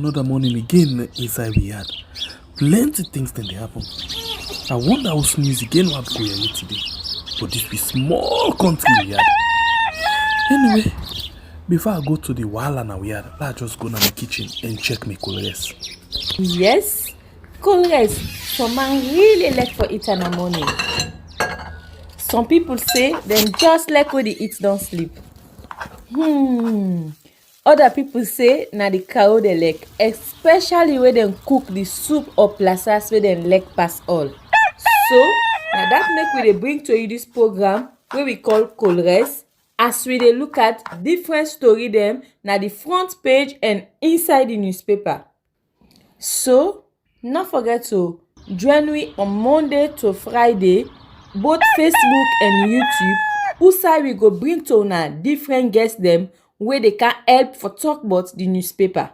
Another morning again inside Riyadh. Plenty things then they happen. I wonder how news again what go here today. But this be small country Riyadh. Anyway, before I go to the wahala na Riyadh, let's just go to my kitchen and check my colors. Yes, colors. Some man really like for it in the morning. Some people say them just like when they eat don't sleep. Other people say na the cow they like, especially when they cook the soup or plasas where they like pass all. So now that make we dey bring to you this program where we call colors, as we dey look at different story them na the front page and inside the newspaper. So not forget to join me on Monday to Friday, both Facebook and YouTube. Usai we go bring to una different guests them where they can help for talk about the newspaper.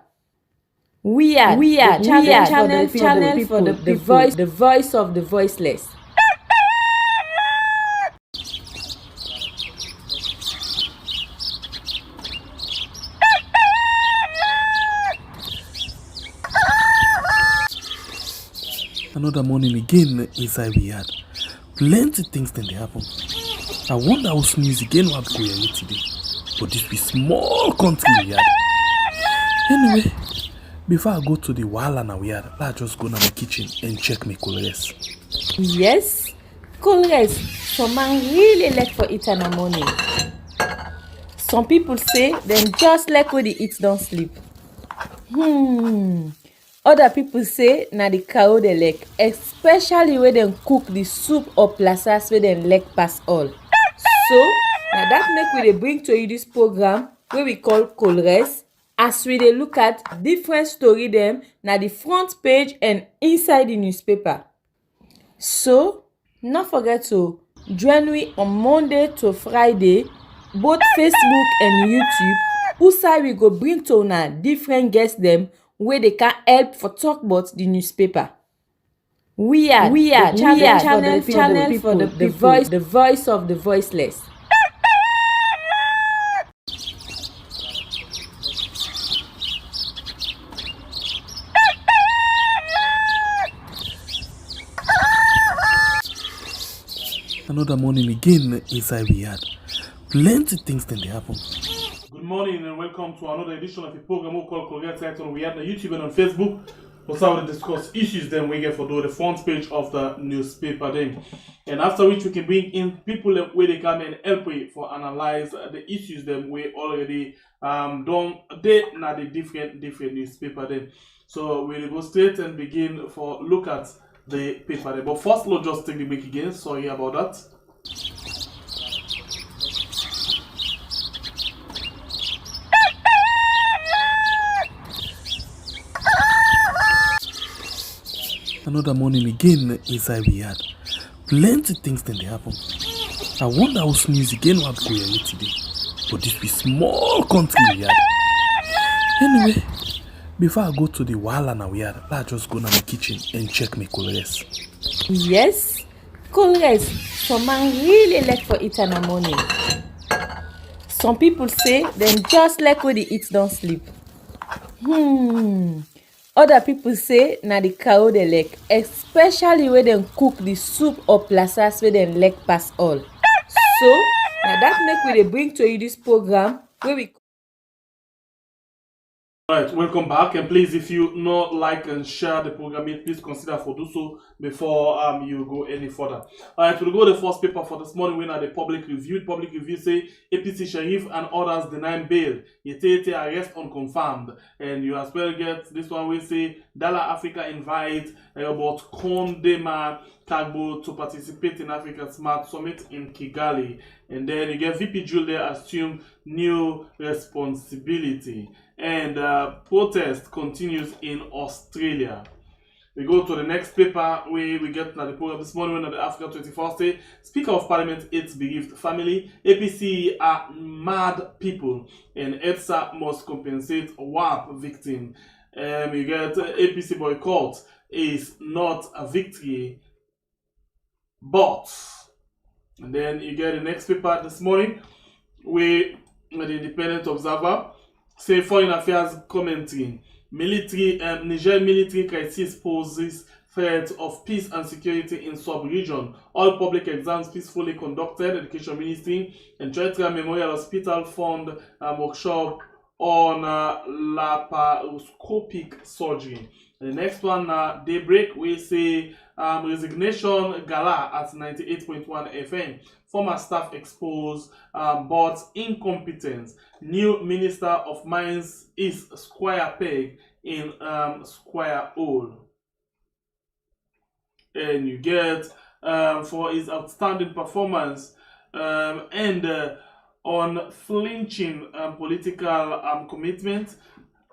We are channel for the voice of the voiceless. Another morning again inside Riyadh. Plenty things then they happen. I wonder how news again what go here today. But this be small country Riyadh. Anyway, before I go to the wahala na Riyadh, let's just go to my kitchen and check my colors. Yes, colors. Some man really like for it in the morning. Some people say them just like when they eat don't sleep. Other people say na the cow they like, especially when they cook the soup or plasas where they like pass all. So now that make we dey bring to you this program where we call colors, as we dey look at different story them na the front page and inside the newspaper. So not forget to join me on Monday to Friday, both Facebook and YouTube. Usai we go bring to una different guests them where they can help for talk about the newspaper. We are channel for the voice of the voiceless. Another morning again inside Riyadh. Plenty things then they happen. Good morning and welcome to another edition of the program we call Colgate Title on Riyadh on YouTube and on Facebook. We'll start to discuss issues then we get for the front page of the newspaper then. And after which we can bring in people where they come and help we for analyze the issues then we already done they na the different newspaper then. So we'll go straight and begin for look at the paper there. But first let's just take the break again. Sorry about that. Another morning again inside Riyadh. Plenty things then they happen. I wonder how news again what go here today. But this be small country Riyadh. Anyway, before I go to the wahala na Riyadh, let's just go to my kitchen and check my colors. Yes, colors. Some man really like for it in the morning. Some people say them just like when they eat don't sleep. Other people say na the cow they like, especially when they cook the soup or plasas where they like pass all. So now that make we dey bring to you this program where we. Alright, welcome back, and please, if you not like and share the program, please consider for do so before you go any further. Alright, we'll go to the first paper for this morning. We're at the public review. Public review say APC Sharif and others denying bail. Yete arrest unconfirmed, and you as well get this one. We say Dala Africa invite about Kondema Kagbo to participate in Africa Smart Summit in Kigali, and then you get VP Julia assume new responsibility. And protest continues in Australia. We go to the next paper where we get the program this morning when the Africa 21st say Speaker of Parliament hates bereaved family. APC are mad people and EDSA must compensate WAP victim. You get APC boycott is not a victory, but. And then you get the next paper this morning where the Independent Observer say Foreign Affairs commentary. Niger military crisis poses threat of peace and security in sub-region. All public exams peacefully conducted. Education Ministry and Chaitra Memorial Hospital Fund workshop on laparoscopic surgery. The next one, Daybreak, we say resignation gala at 98.1 FM. Former staff exposed but incompetence. New Minister of Mines is square peg in square hole. And you get for his outstanding performance and unflinching political commitment,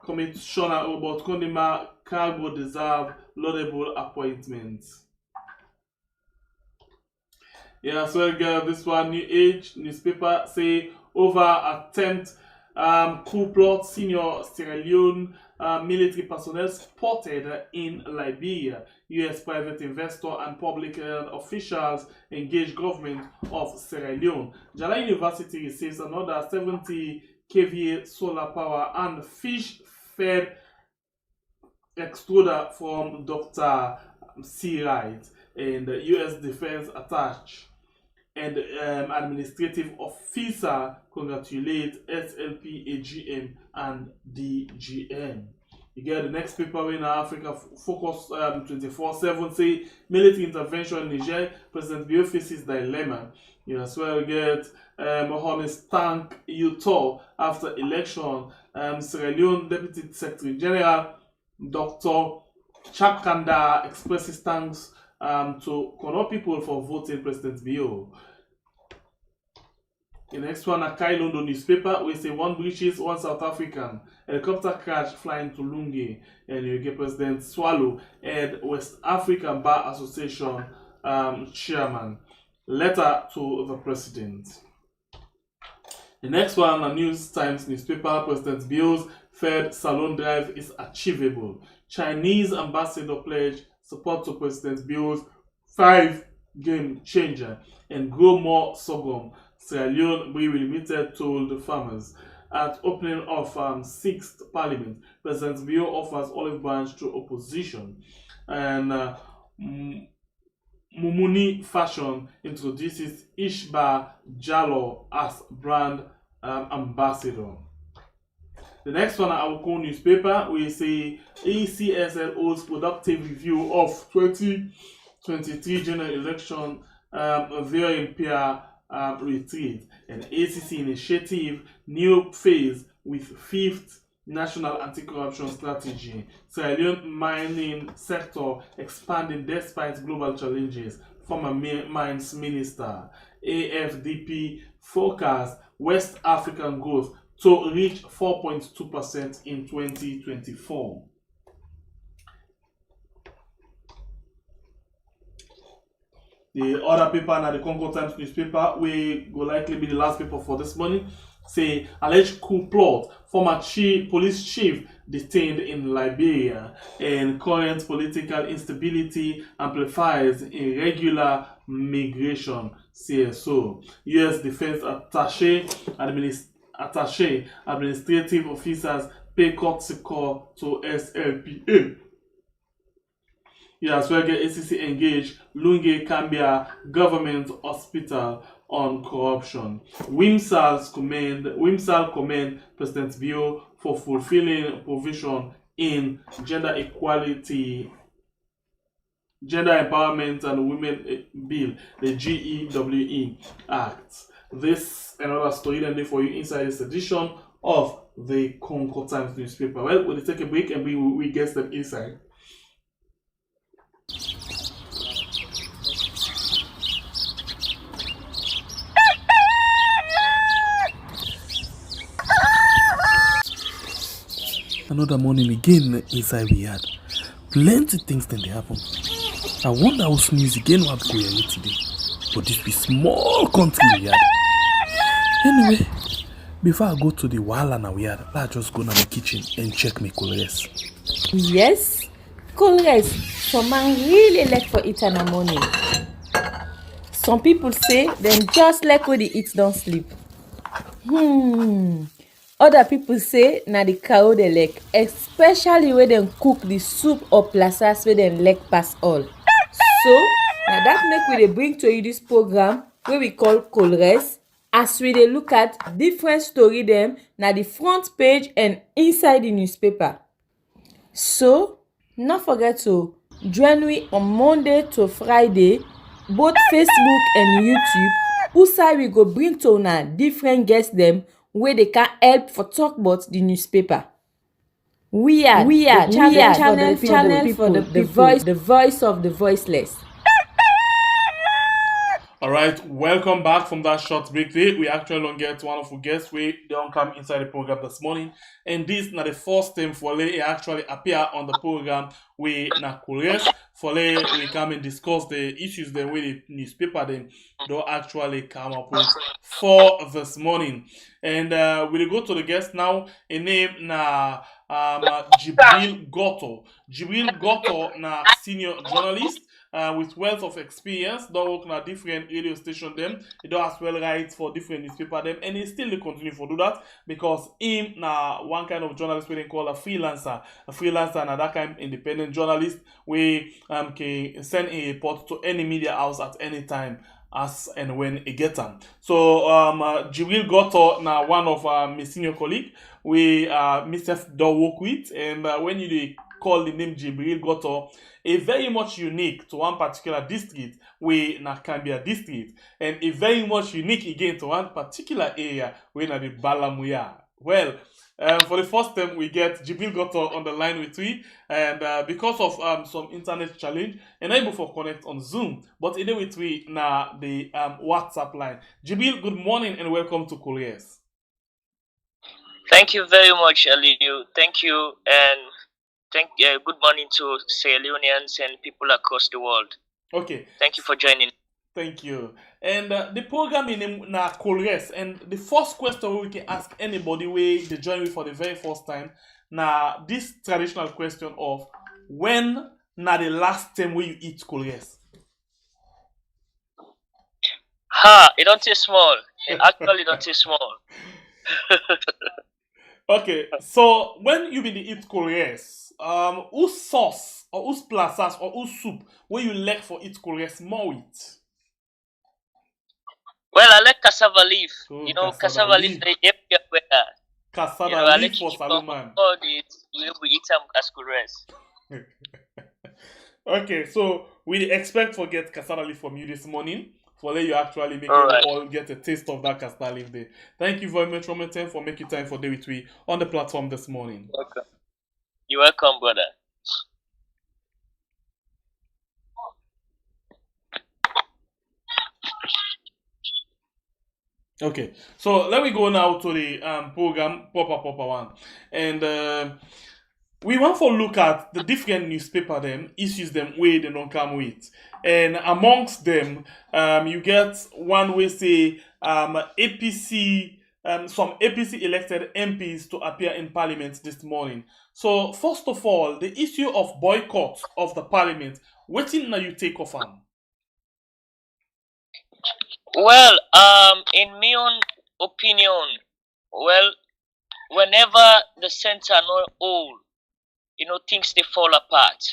Commissioner Robert Kondima Cargo deserve laudable appointments. Yeah, so again, this one, New Age newspaper say over attempt coup plot, senior Sierra Leone military personnel spotted in Liberia. U.S. private investor and public officials engage government of Sierra Leone. Jala University receives another 70 kVA solar power and fish-fed extruder from Dr. C. Wright and the U.S. Defense Attache and administrative officer congratulate SLP, AGM, and DGM. You get the next paper in Africa Focus 24/7 say military intervention in Niger, President Bio faces dilemma. You as well get honest tank Utah after election. Sierra Leone Deputy Secretary General Dr. Chakanda expresses thanks to Kono people for voting President Bio. The next one, a Kai London newspaper, we say one British, one South African. Helicopter crash flying to Lungi. And you get President Swallow and West African Bar Association chairman. Letter to the president. The next one, a News Times newspaper, President Bio's third Salon Drive is achievable. Chinese ambassador pledge support to President Bio's 5-game changer and grow more sorghum. Sierra Leone Brewery Limited told the farmers at opening of 6th Parliament. President Bio offers olive branch to opposition. And Mumuni Fashion introduces Ishba Jallo as brand ambassador. The next one, our Coup newspaper, we say ACSL holds productive review of 2023 general election varying peer retreat. And ACC initiative new phase with 5th national anti-corruption strategy. Sierra Leone mining sector expanding despite global challenges. Former mines minister. AFDP forecast West African growth to reach 4.2% in 2024. The other paper and the Congo Times newspaper, we will likely be the last paper for this morning. Say alleged coup plot, former police chief detained in Liberia, and current political instability amplifies irregular migration. CSO. U.S. Defense Attaché administrative officers pay courtesy call to SLPA. As well get ACC engaged Lungi Cambia Government Hospital on corruption. Wimsal commend President Bio for fulfilling provision in gender equality, gender empowerment and women bill, the GEWE Act. This and other story then for you inside this edition of the Concord Times newspaper. Well, we'll take a break and we get them inside. Another morning again inside we had plenty things then they happen. I wonder how sneeze again what go here today. But this be small country we had. Anyway, before I go to the wahala now we had, I just go to the kitchen and check my colors. Yes, colors. Some man really like for eat in the morning. Some people say them just like when they eat don't sleep. Other people say na the cow dey like, especially when dem cook the soup or plasas wey dem like pass all. So na that make we dey bring to you this program wey we call Colres, as we dey look at different story dem na the front page and inside the newspaper. So no forget to join me on Monday to Friday, both Facebook and YouTube, who we go bring to una different guests dem wey dey can help for talk about the newspaper. We are the channel for the people, the voice of the voiceless. Alright, welcome back from that short break there. We actually don't get one of our guests. We don't come inside the program this morning. And this is not the first time for they actually appear on the program. We na curious for they we come and discuss the issues then with the newspaper then don't actually come up with for this morning. And we'll go to the guest now. A name na Jibril Goto. Jibril Goto na senior journalist. With wealth of experience, don't work on a different radio station them. He don't as well write for different newspaper them, and he still continue for do that because him na one kind of journalist we they call a freelancer. A freelancer na that kind of independent journalist we can send a report to any media house at any time as and when he get them. So Jibril Goto na one of my senior colleague we Mr. don't work with, and when you call the name Jibril Goto, a very much unique to one particular district, we na Cambia district, and a very much unique again to one particular area, we na the Balamuya. Well, for the first time, we get Jibril Goto on the line with we, and because of some internet challenge, unable for connect on Zoom, but either with we na the WhatsApp line. Jibril, good morning and welcome to Couriers. Thank you very much, Aliu. Thank you, and good morning to Sierra Leoneans and people across the world. Okay. Thank you for joining. Thank you. And the program in na Colres, and the first question we can ask anybody we they join me for the very first time na this traditional question of when na the last time we you eat Colres? It don't taste small. It actually don't taste small. Okay, so when you been the eat Colres, whose sauce or whose plasas or whose soup where you like for eat Colres more with? Well, I like cassava leaf. Oh, You know, cassava cassava leaf. leaf they everywhere. Cassava You know, I leaf like for it from Saluman. all the we eat them as Colres. Okay, so we expect for get cassava leaf from you this morning. For let you actually make All it right. all get a taste of that cassava leaf there. Thank you very much, Roman, for making time for day with me on the platform this morning. Welcome. You're welcome, brother. Okay, so let me go now to the program proper one, and we want to look at the different newspaper them issues them way they don't come with, and amongst them you get one way say APC some APC elected MPs to appear in Parliament this morning. So first of all, the issue of boycott of the Parliament, what thing now you take off on? Well, in my own opinion, well, whenever the center not whole, you know, things they fall apart.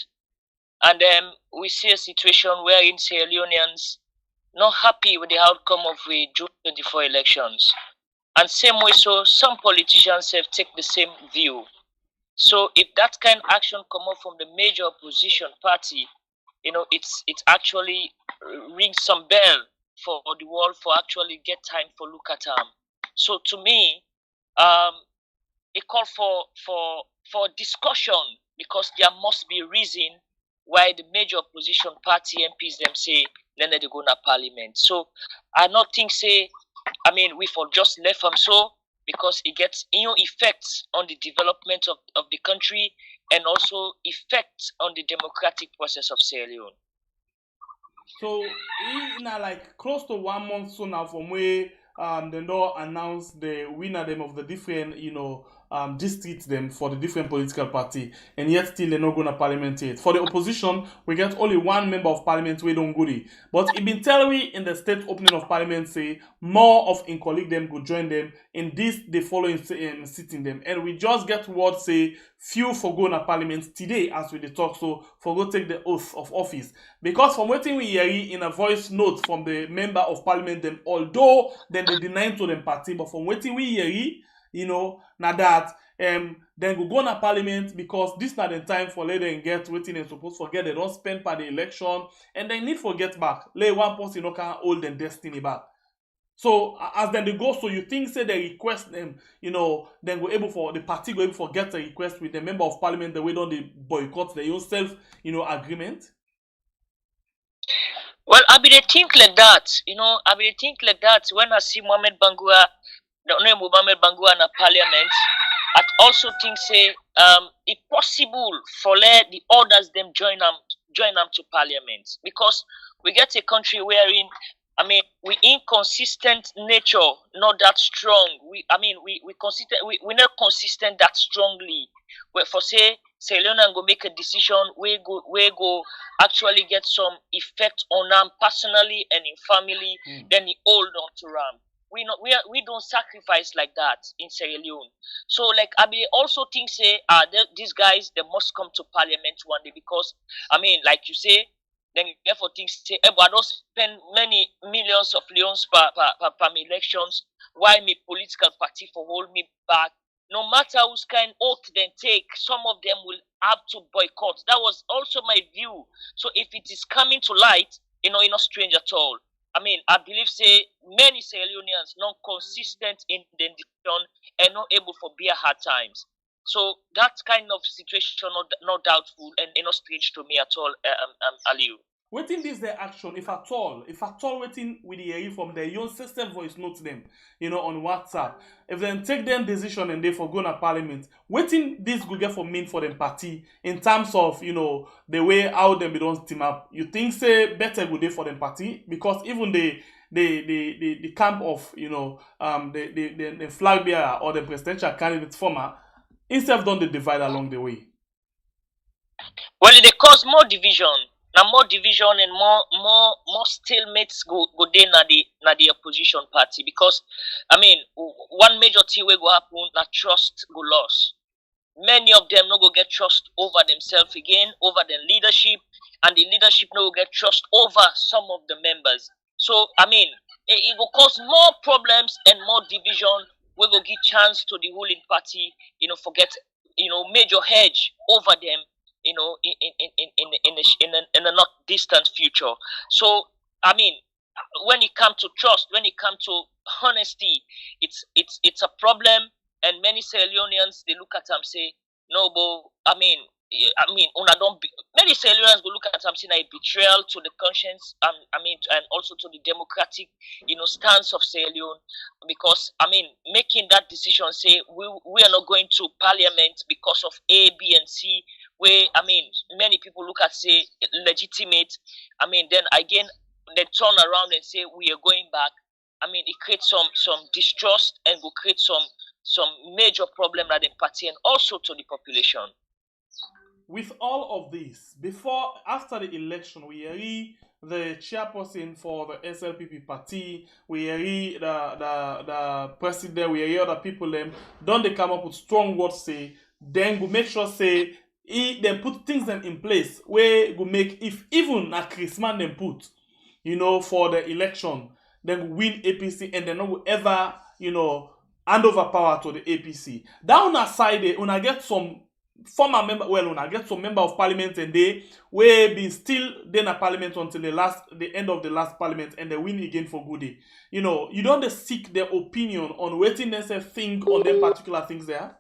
And then we see a situation wherein Sierra Leoneans not happy with the outcome of the June 24 elections. And same way, so some politicians have taken the same view. So if that kind of action come up from the major opposition party, you know, it actually rings some bell for the world for actually get time for look at So to me, it call for discussion because there must be a reason why the major opposition party MPs them say then they go to parliament. So I not think say we for just left them so because it gets effects on the development of the country and also effects on the democratic process of Sierra Leone. So now like close to 1 month so now from where they don't announce the winner them of the different district them for the different political party, and yet still they're not going to parliament yet. For the opposition, we get only one member of parliament we don't go there. But it been tell we in the state opening of parliament say more of in colleague them go join them in this the following sitting them, and we just get word say few for go to parliament today as we dey talk, so for go take the oath of office, because from what we hear in a voice note from the member of parliament them, although then they deny to them party, but from what we hear, now that then go na parliament, because this not the time for let them get waiting and supposed forget they don't spend for the election, and they need for get back. Let one person can hold them destiny back. So as then they go, so you think say they request them, then go able for the party go able for get a request with the member of parliament the way don't they boycott their own self, agreement. Well, I be dey think like that. I be dey think like that when I see Mohamed Bangura, the honorable Mohamed Bangura in a parliament. I also think say it possible for let the others them join them to parliament, because we get a country wherein we inconsistent nature, not that strong. We consistent. We not consistent that strongly. Where for say LEONE go make a decision, we go actually get some effect on them personally and in family. Then he hold on to them. We don't sacrifice like that in Sierra Leone. So like I also think say these guys they must come to parliament one day, because like you say, then therefore things say, but I don't spend many millions of leons per elections. Why me political party for hold me back? No matter whose kind oath they take, some of them will have to boycott. That was also my view. So if it is coming to light, it's not strange at all. I believe say many Sierra Leoneans not consistent in the decision and not able for bear hard times. So that kind of situation not doubtful and not strange to me at all, Aliu. Waiting this their action, if at all waiting with the hearing from their own system voice note them, on WhatsApp. If they take them decision and they for go to parliament, waiting this go get for mean for them party in terms of the way how them be don't team up. You think say better good day for them party, because even the camp of the flag bearer or the presidential candidate former, instead don't they divide along the way. Well, they cause more division. Now more division and more stalemates go there na the opposition party, because one major thing will go happen na trust go loss. Many of them no go get trust over themselves again, over their leadership, and the leadership no go get trust over some of the members. So it will cause more problems and more division. We will give chance to the ruling party, forget major hedge over them, in a not distant future. So when it comes to trust, when it comes to honesty, it's a problem, and many Sierra Leoneans they look at them say, no, but una don't many Sierra Leoneans go look at them saying a betrayal to the conscience, and also to the democratic stance of Sierra Leone, because making that decision say we are not going to parliament because of A, B, and C, where many people look at say legitimate, then again they turn around and say we are going back. It creates some distrust and will create some major problem at the party and also to the population. With all of this, after the election, we hear the chairperson for the SLPP party, we hear the president, we hear other people them, don't they come up with strong words say, then we make sure say they put things them in place where we make, if even a Christmas them put, for the election, then we win APC and then no ever, hand over power to the APC. Down aside, una get some former member, una get some member of parliament and they will be still in a parliament until the end of the last parliament, and they win again for good day. You don't seek their opinion on waiting they say think on them particular things there.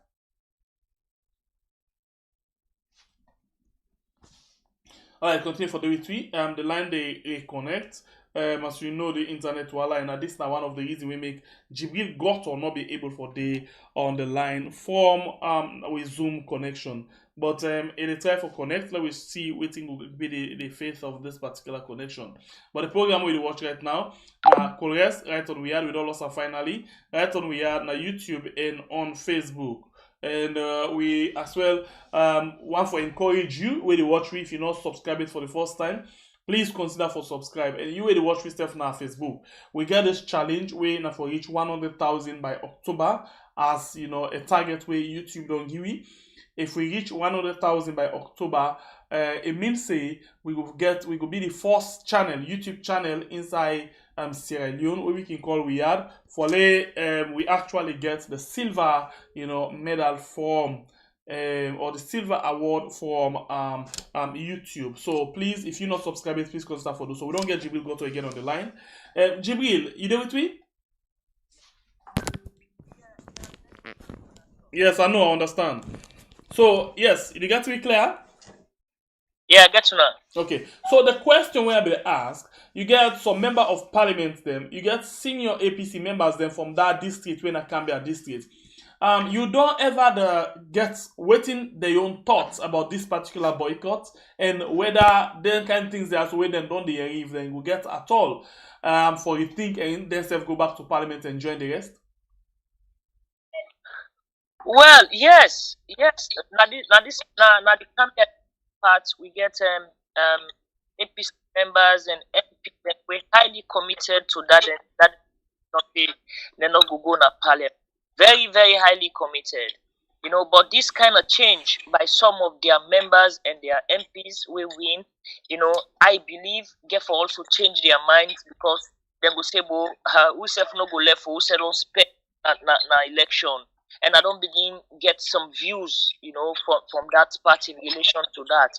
Alright, continue for the retweet. The line they connect. As you know, the internet wala, and this is one of the reasons we make Jibril got or not be able for day on the line from with Zoom connection. But in try for connect, let us see what will be the face of this particular connection. But the program we watch right now, Colres right on we are with all us finally right on we are on YouTube and on Facebook. And we as well want to encourage you where they watch me if you're not subscribing for the first time. Please consider for subscribe. And you where they watch me stuff now Facebook. We get this challenge where now for reach 100,000 by October as a target where YouTube don't give me. If we reach 100,000 by October, it means say we will be the first YouTube channel inside Sierra Leone where we can call Riyadh for we actually get the silver medal from or the silver award from YouTube. So please, if you're not subscribing, please consider for those. So we don't get Jibril Goto again on the line. Jibril, you there with me? Yes, I know, I understand. So yes, you get to be clear? Yeah, I get to know. Okay, so the question we have been asked, you get some member of parliament them, you get senior APC members them from that district when I can be a district. You don't ever get waiting their own thoughts about this particular boycott and whether them kind of things they have to wait them don't they if they will get at all for you think and themselves go back to parliament and join the rest. Well, yes. Now the campaign part we get APC members and MP that we're highly committed to that and that they're not go na parliament. Very, very highly committed. But this kind of change by some of their members and their MPs will win, I believe get for also change their minds because they will say, who self no go left for who said don't spend na election. And I don't begin get some views, from that part in relation to that.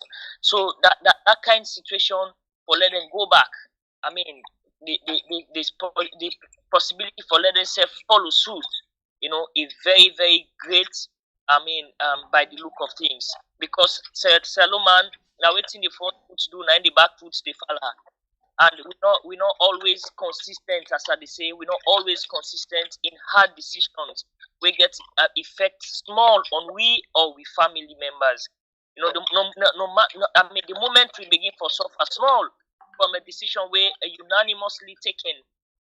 So that kind of situation for let them go back. I mean, the possibility for let themselves follow suit, is very, very great. I mean, by the look of things, because Salomon now waiting the front foot to do, now in the back foot they follow. And we're not always consistent, as I say. We're not always consistent in hard decisions. We get effect small on we or we family members. I mean, the moment we begin for suffer small from a decision where unanimously taken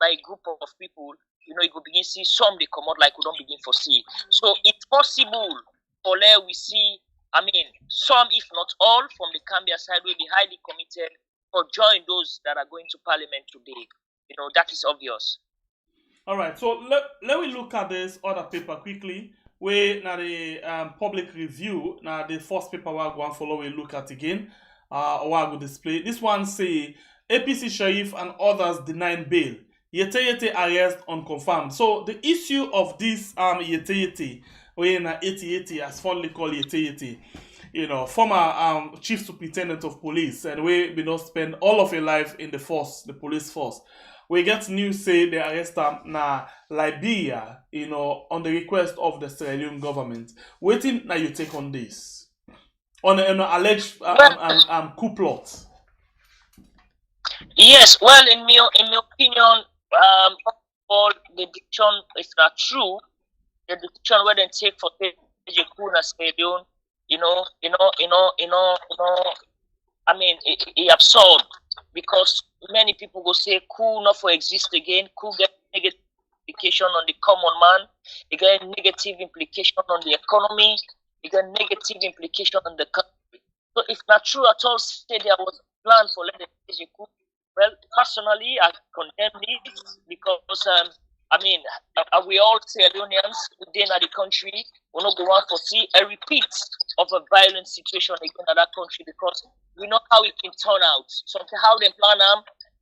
by a group of people, you will begin see some they come out like we don't begin for see. So it's possible for there we see, I mean, some if not all from the Gambia side will be highly committed or join those that are going to parliament today. That is obvious. All right, so let me look at this other paper quickly. Where now the public review, now the first paper we're going to follow, we look at again, or I will display. This one say APC Sharif and others denying bail. Yete arrest unconfirmed. So the issue of this Yete, where in 80 as fondly called Yete, former chief superintendent of police, and we not spend all of your life in the police force. We get news say they arrest them na Liberia, on the request of the Sierra Leone government. Waiting now you take on this, on an alleged coup plot. Yes, well, in my opinion, all the decision is not true. The decision where they take for Coup na Sierra Leone, I mean, it absurd because many people go say Coup not for exist again. Coup get negative implication on the common man. It get negative implication on the economy. It get negative implication on the country. So if not true at all, say there was a plan for letting the Coup. Well, personally, I condemn it because I mean, we all Sierra Leoneans within the country. We not go on to see a repeat of a violent situation again in that country because we know how it can turn out. Something how they plan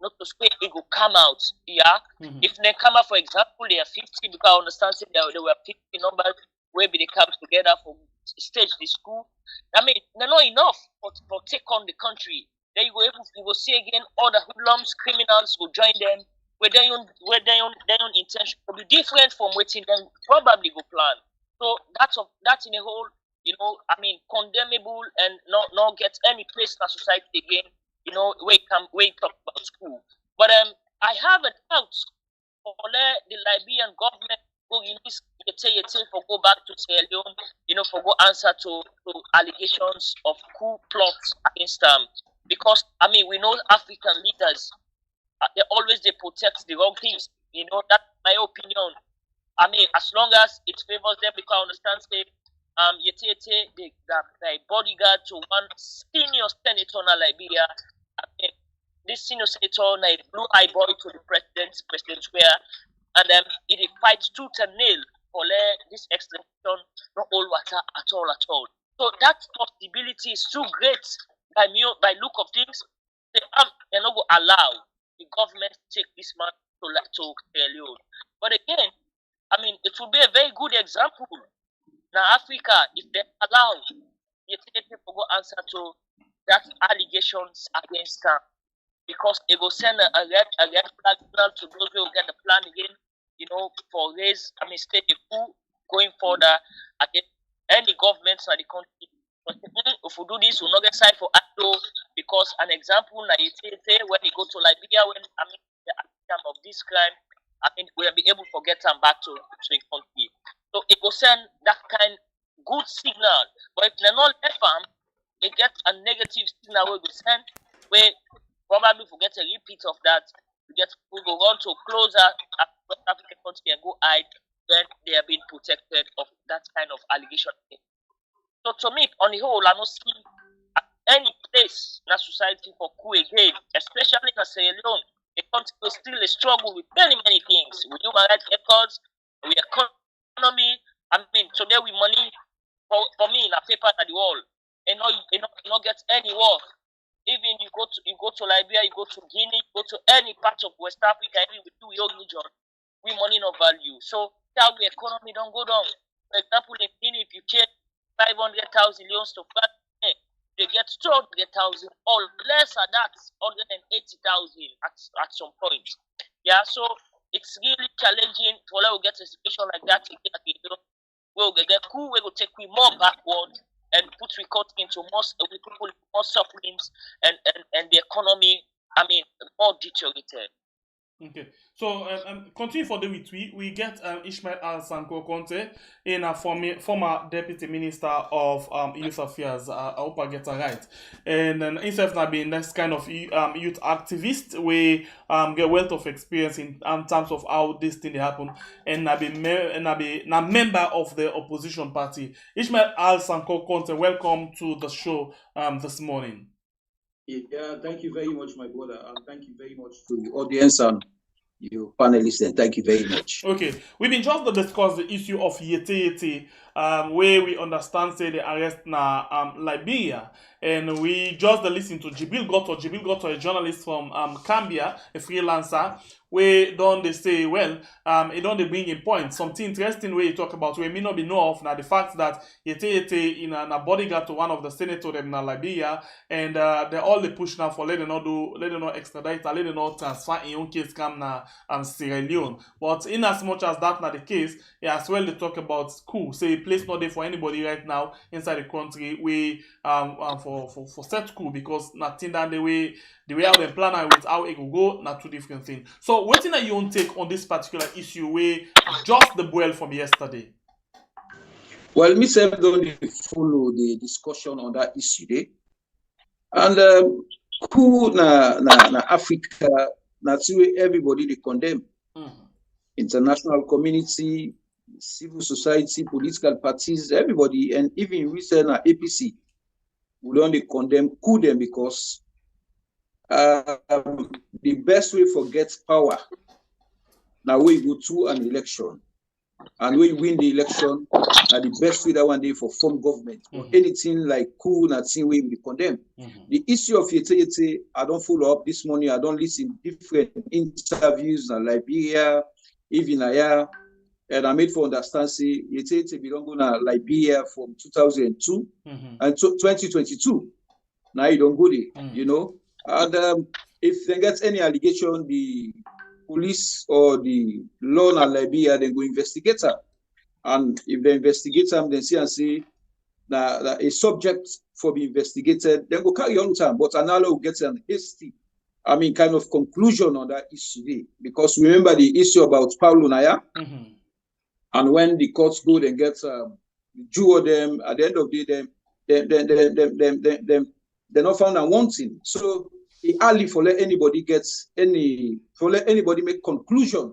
not to say it will come out. Yeah. Mm-hmm. If they come out, for example, they are 50 because I understand there were 50 numbers where they come together for stage the school. I mean, they're not enough for take on the country. Then you will see again other hoodlums, criminals will join them. Where their own intention will be different from what they probably go plan. So that's in a whole, I mean, condemnable and not get any place in our society again. Where you talk about school. But I have a doubt for the Liberian government go release for go back to Sierra Leone, for go answer to allegations of coup plots against them. Because I mean, we know African leaders. They protect the wrong things. That's my opinion. I mean, as long as it favors them, because I understand Yetete, the bodyguard to one senior senator in Liberia. I mean, this senior senator, na blue eye boy to the President Where, and it fights tooth and nail for this extension, not all water at all. So that possibility is too great by look of things. They're not going to allow the government to take this man to Leone. But again, I mean, it will be a very good example. Now, Africa, if they allow the people go answer to that allegations against them, because they go send a red flag signal to those who will get the plan again, for state a coup going further against any governments in the country. If we do this, we'll not get signed for ADO, because an example, when you go to Liberia, when the outcome of this crime, we'll be able to get them back to the country. So it will send that kind good signal. But if they're not left farm, they get a negative signal where we send, where probably forget a repeat of that, we go on to closer West African country and go hide when they are being protected of that kind of allegation. So to me, on the whole, I don't see any place in our society for coup again, especially in Sierra Leone. The country is still a struggle with many things. With human rights records, with economy. Today with money for me in a paper at the wall, and not get any work. Even you go to Liberia, you go to Guinea, you go to any part of West Africa, even with your region, we money no value. So that the economy don't go down. For example, in Guinea, if you change 500,000 leones to flat, they get 200,000 or less than that, 180,000 at some point. Yeah, so it's really challenging to get a situation like that again. We'll get coup, we will take we more backward and put record into people more sufferings and the economy, more deteriorated. Okay, so continue for the week. We get Ishmael Al-Sanko Conte, in a former deputy minister of youth affairs. I hope I get it right. And then instead of being this kind of youth activist, we get wealth of experience in terms of how this thing happen. And I be member of the opposition party. Ishmael Al-Sanko Conte, welcome to the show this morning. Yeah, thank you very much, my brother, and thank you very much to the audience and you panelists. And thank you very much. Okay, we've been just to discuss the issue of Yete, where we understand say the arrest na Liberia, and we just listen to Jibril Goto, a journalist from Cambia, a freelancer. We don't they say, well, it don't they bring in point. Something interesting where you talk about we may not be know of now the fact that Yete in a bodyguard to one of the senators in Liberia, and they all they push now for let them not extradite, let them not transfer in own case come na Sierra Leone. But in as much as that not the case, as well they talk about Coup. Say place not there for anybody right now inside the country we for set Coup, because nothing that the way how they plan with how it will go, not two different things. So what is your own take on this particular issue where just the boil from yesterday? Well, me self don't follow the discussion on that issue there. And Coup na Africa, that's where everybody they condemn. International community, civil society, political parties, everybody, and even we say na APC, we don't condemn Coup them because the best way for get power now we go to an election and we win the election, and the best way that one day for form government. Or anything like Coup, nothing we condemn. The issue of Yete, I don't follow up this morning. I don't listen different interviews in Liberia, even Aya, and I made for understand say Yete belong to Liberia from 2002 and 2022. Now you don't go there, And if they get any allegation, the police or the law in Liberia, they go investigate them. And if they investigate them, then see and say that a subject for being investigated, they go carry on time. But another will get an hasty, kind of conclusion on that issue. Because remember the issue about Paulo Naya, and when the courts go, they get Jew of them. At the end of the day, they're not found wanting. So it hardly for let anybody make conclusion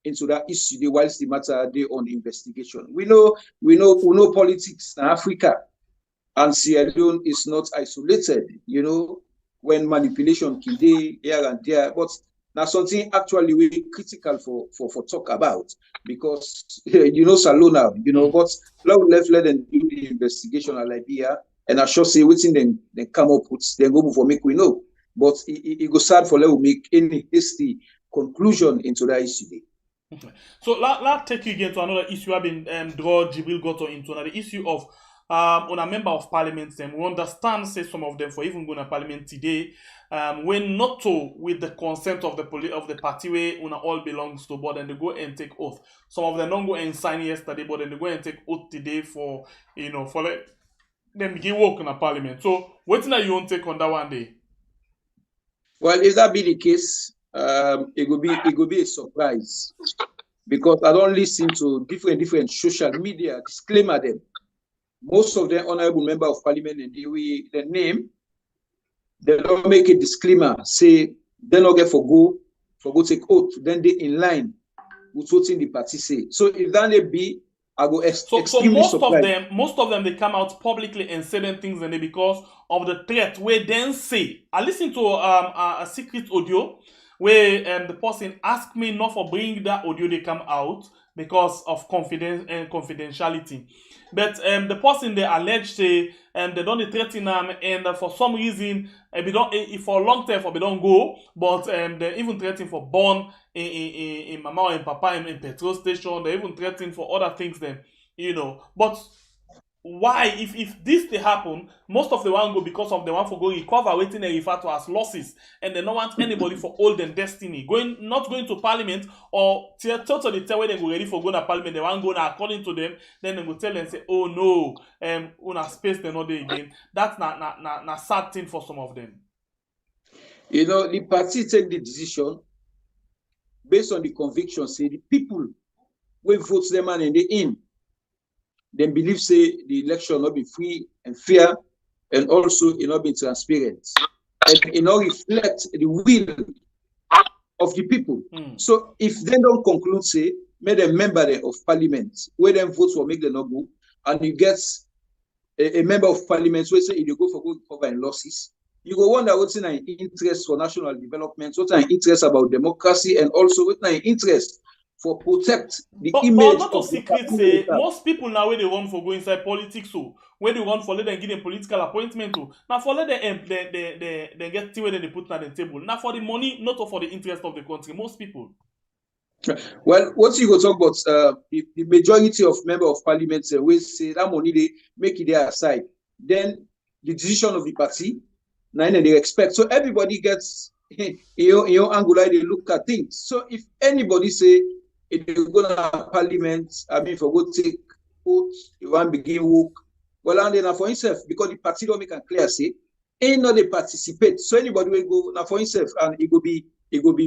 into that issue they whilst the matter they on investigation. We know politics in Africa, and Sierra Leone is not isolated, when manipulation can be here and there, but that's something actually really critical for talk about, because Salona, but let them do the investigation at Libya, and I sure say waiting then come up with then go for make we know. But it goes sad for let we make any hasty conclusion into that issue. Okay. So let's take you again to another issue I've been draw Jibril Goto into, another issue of on a member of parliament. We understand say some of them for even going to parliament today when not to with the consent of the party where una all belongs to, but then they go and take oath. Some of them don't go and sign yesterday, but then they go and take oath today for for them begin work in a parliament. So what do you want to take on that one day? Well, if that be the case, it will be a surprise, because I don't listen to different social media disclaimer them. Most of them honorable member of parliament and the name, they don't make a disclaimer, say they not get for go take oath, then they in line with what in the party say. So if that may be, I go extremely surprised. Most of them they come out publicly and say them things and they because of the threat where then say. I listened to a secret audio where the person asked me not for bringing that audio they come out because of confidentiality. But the person they allege say they don't threaten them, and for some reason for a long time they don't go, but they even threaten for born in mama and papa in petrol station. They even threaten for other things then, But why if this they happen, most of the one go because of the one for going recover waiting they refer to as losses, and they don't want anybody for old and destiny not going to parliament or totally tell where they go ready for going to parliament. They want go now according to them, then they go tell and say, oh no, una space they're not there again. That's not sad thing for some of them. The party take the decision based on the conviction, say the people will vote them and they in. Then believe say the election not be free and fair, and also it not be transparent, and it not reflect the will of the people. So if they don't conclude, say, made a member of parliament where them votes will make them not go, and you get a member of parliament where say if you go for good cover and losses, you go wonder what's in an interest for national development, what's an interest about democracy, and also what's an interest for protect the image but not of a secret say most people now where they want for go inside politics, so where they want for let them give them political appointment to now for let them they get where they put on the table now for the money, not for the interest of the country. Most people. Well, what you go talk about the majority of members of parliament will say that money they make it there aside. Then the decision of the party, now they expect. So everybody gets your angular they look at things. So if anybody say if you go to parliament, for go take vote, you want begin work, well, and then for himself, because the party don't make a clear say, ain't not they participate. So anybody will go now for himself, and it will be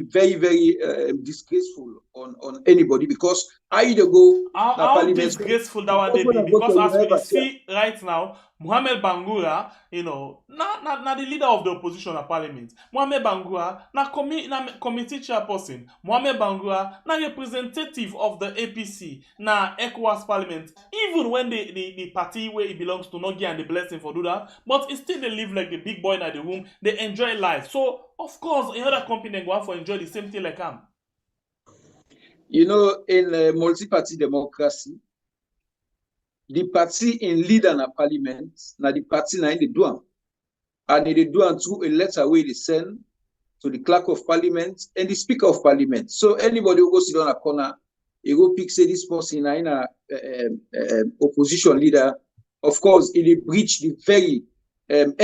very, very disgraceful on anybody, because I either go how disgraceful that one they be, because as we see right now, Mohamed Bangura, not the leader of the opposition at parliament. Mohamed Bangura, na committee chairperson. Mohamed Bangura, na representative of the APC, na ECOWAS parliament. Even when the party where he belongs to not give the blessing for do that, but still they live like the big boy in the room. They enjoy life. So of course, another company they go out for enjoy the same thing like him. In multi-party democracy, the party in lead in a parliament, now the party now in the do am. And they do am through a letter where they send to the clerk of parliament and the speaker of parliament. So anybody who goes sit on a corner, he go pick say this person in a opposition leader. Of course, it breach the very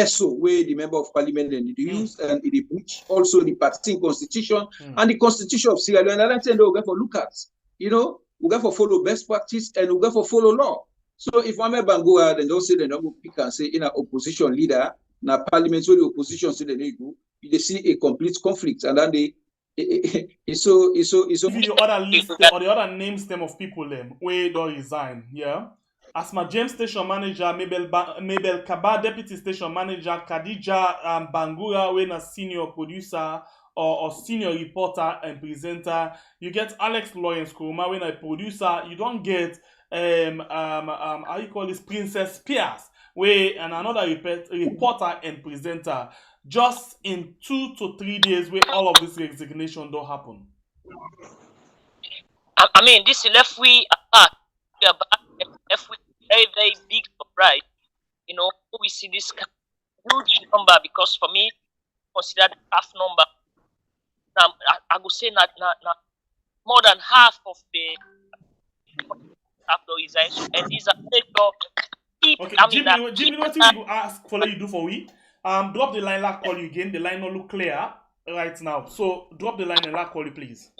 SO where the member of parliament and the use, and it breach also the party constitution and the constitution of Sierra Leone. And I think they will go for look at, we go for follow best practice and we go for follow law. So if Mohamed Bangura then don't say they don't go pick and say in an opposition leader, na parliament where the opposition say they go, they see a complete conflict, and then they it's so the other list or the other names them of people them where don't resign, yeah. As my James station manager, Mabel Kaba deputy station manager, Khadija Bangura, when a senior producer or senior reporter and presenter. You get Alex Lawrence Kuruma when a producer. You don't get how you call this, Princess Pierce, where and another reporter and presenter. Just in 2 to 3 days, where all of this resignation don't happen. I mean, this left we apart. We are left with very, very big surprise. You know, we see this huge number because for me, consider the half number. Now, I would say that more than half of the have to resign. So, and these are Okay, I mean, Jimmy, what you ask for you do for we? Drop the line, I'll call you again. The line not look clear right now. So drop the line and I'll call you, please.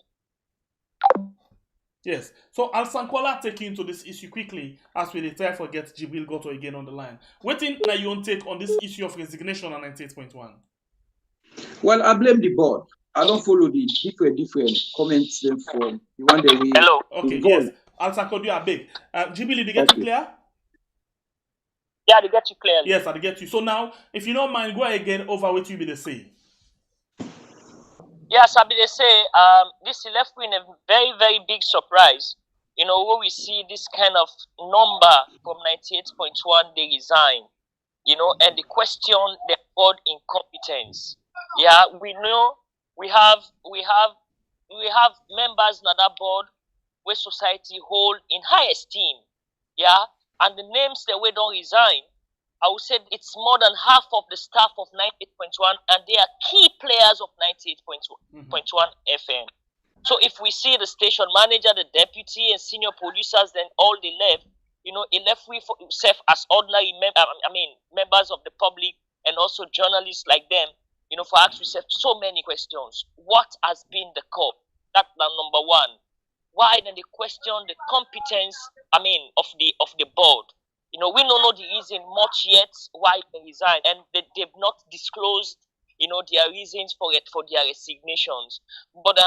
Yes. So I'll Sankola take you into this issue quickly as we try to get Jibril Goto again on the line. Waiting now your own take on this issue of resignation on 98.1. Well, I blame the board. I don't follow the different comments them from the one that we. Hello. Okay, yes. I'll Sankola you a big. Jibril, did you get you clear? Yeah, they get you clearly. Yes, I get you. So now, if you don't mind, go again over what you be to say. Yes, I be they say this left me in a very, very big surprise. You know, where we see this kind of number from 98.1 they resign. You know, and the question the board incompetence. Yeah, we know we have members in that board where society hold in high esteem. Yeah, and the names that we don't resign, I would say it's more than half of the staff of 98.1, and they are key players of 98.1 FM. So if we see the station manager, the deputy, and senior producers, then all they left, you know, it left we for self as ordinary members of the public and also journalists like them, you know, for asking yourself so many questions. What has been the cause? That's number one. Why then they question the competence, of the board? You know, we don't know the reason much yet why they resign, and they've not disclosed, you know, their reasons for their resignations. But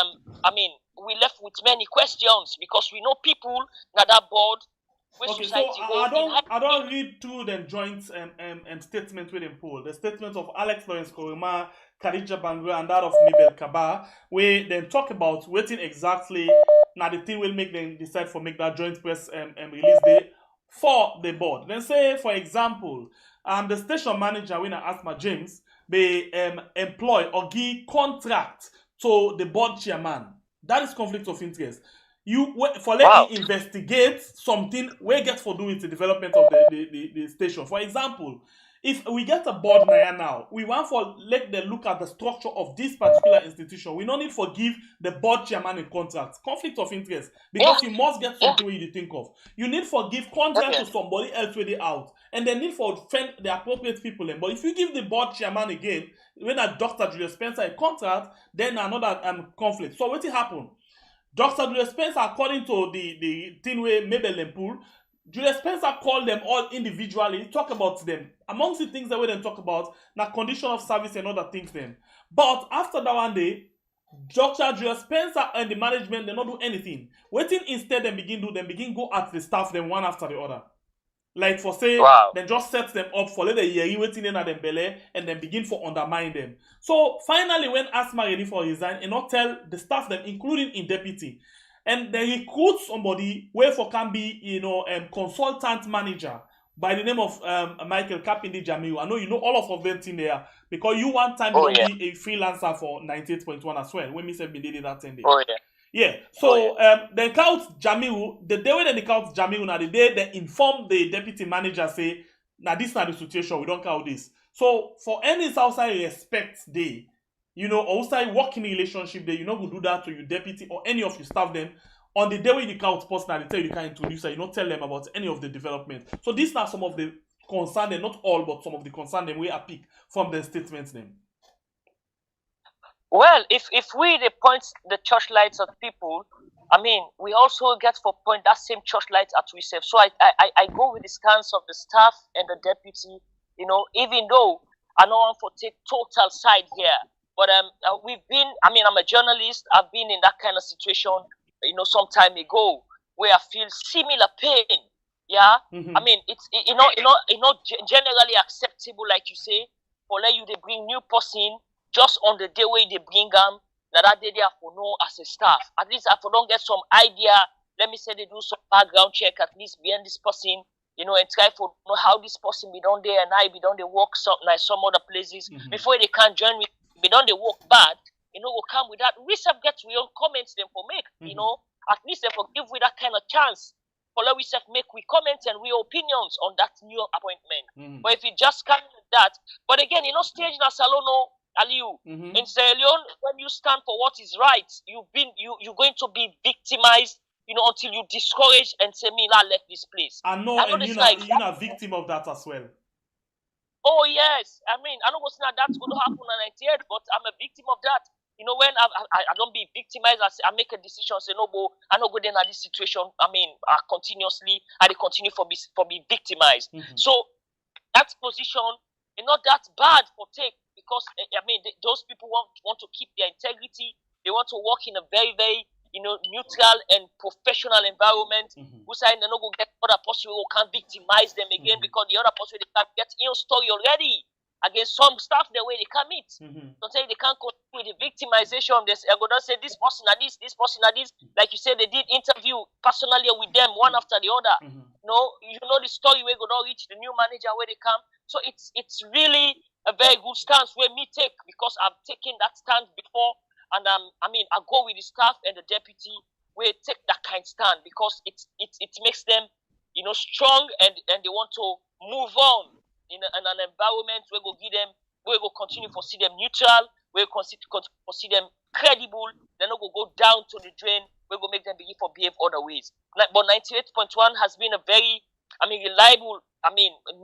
we left with many questions because we know people that are board. Okay, so I don't read through the joint statement with them poll. The statement of Alex Lawrence Koroma, Khadija Bangura, and that of Mabel Kaba, where they talk about waiting exactly now the thing will make them decide for make that joint press release day for the board. Then say, for example, the station manager, when I asked my James, they employ or give contract to the board chairman. That is conflict of interest. You let me investigate something we get for doing the development of the station. For example, if we get a board now, we want for let them look at the structure of this particular institution. We don't need to give the board chairman a contract. Conflict of interest. Because you must get something where you think of. You need to give contract to somebody else where they out. And they need to find the appropriate people in. But if you give the board chairman again, when a Dr. Julius Spencer a contract, then another conflict. So what will happen? Dr. Julius Spencer, according to the thing where Mabel Lempool, Julius Spencer called them all individually, talk about them. Amongst the things that we then talk about, now condition of service and other things then. But after that one day, Dr. Julius Spencer and the management, they not do anything. Waiting instead, they begin go at the staff them one after the other. Like for say, then just set them up for later year, waiting in at them belly, and then begin for undermine them. So finally, when Asma ready for resign, and not tell the staff them, including in deputy, and they recruit somebody where for can be, consultant manager by the name of Michael Kapindi Jamiu. I know you know all of them in there because you one time be a freelancer for 98.1 as well. When me said we did it that 10 days. Yeah, so they count Jamiu, the day when they count Jamiu, now the day they inform the deputy manager, say, now this is not the situation, we don't count this. So for any outside respect day, outside working relationship day, go do that to your deputy or any of your staff them. On the day when you count personally, tell you can introduce her, you not tell them about any of the development. So these are some of the concern, and not all, but some of the concern them we are pick from the statements them. Well, if we point the church lights at people, we also get for point that same church light at ourselves. So I go with the stance of the staff and the deputy, even though I don't want to take total side here. But we've been, I'm a journalist, I've been in that kind of situation, some time ago, where I feel similar pain. Yeah. Mm-hmm. It's generally acceptable, like you say, for let you they bring new person. just on the day where they bring them, that day they have to know as a staff. At least I don't get some idea. Let me say they do some background check at least behind this person, you know, and try to know how this person be done there and I be done they work some other places before they can join me. Be done they work bad, you know, will come with that. We have get we own comments them for make, you know, at least they forgive with that kind of chance. For let we self make we comments and we opinions on that new appointment. But if you just come with that, but again, you know, stage na salono Aliu in Sierra Leone, when you stand for what is right, you're going to be victimized, you know, until you discourage and say Mila left this place. I know and you're a victim of that as well. Oh yes, I mean I know what's not that's going to happen on 98, but I'm a victim of that. You know, when I don't be victimized, I make a decision, say no, but I don't go in this situation. I mean, continuously, I continue for be victimized. So that position is not that bad for take because I mean those people want to keep their integrity. They want to work in a very very neutral and professional environment. Who say they not go get other person who can't victimize them again because the other person they can get your story already. Against some staff the way they commit. Don't say they can't continue with the victimization. They go down say this person are this person are this. Like you said, they did interview personally with them one after the other. You know the story where go down reach the new manager where they come. So it's really a very good stance where me take because I've taken that stance before, and I mean I go with the staff and the deputy where take that kind of stand because it makes them strong and they want to move on. In an environment where go give them, where go continue for see them neutral, where continue for see them credible, then no go down to the drain, where go make them behave other ways. But 98.1 has been a very, reliable,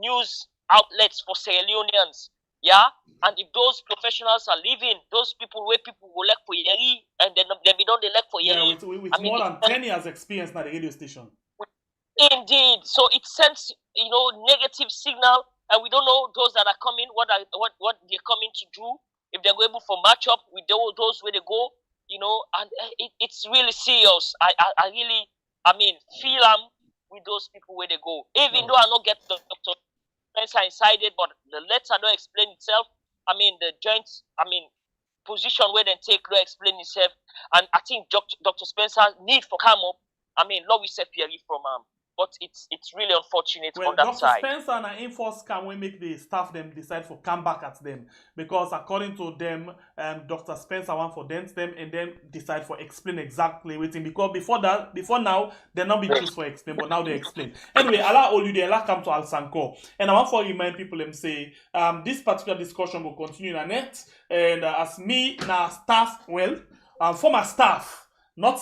news outlets for Sierra Leoneans. Yeah, and if those professionals are leaving, those people where people will elect for Yeri, and then they don't elect for Yeri. Yeah, with more than 10 years experience at the radio station. Indeed, so it sends negative signal. And we don't know those that are coming, what they're coming to do, if they're able to match up with those where they go, and it's really serious. I really, feel with those people where they go. Even though I don't get the Dr. Spencer inside it, but the letter don't explain itself. The joint, position where they take don't explain itself. And I think Dr. Spencer need for come up. Lord we set Pierre from but it's really unfortunate on that Dr. side. Spencer and Enforce can we make the staff them decide for come back at them because according to them, Dr. Spencer want for dance them and then decide for explain exactly waiting because before now they not be choose for explain but now they explain. Anyway, Allah Olude, Allah come to Al Sanko and I want to remind people them say this particular discussion will continue in a net and as me now staff former staff not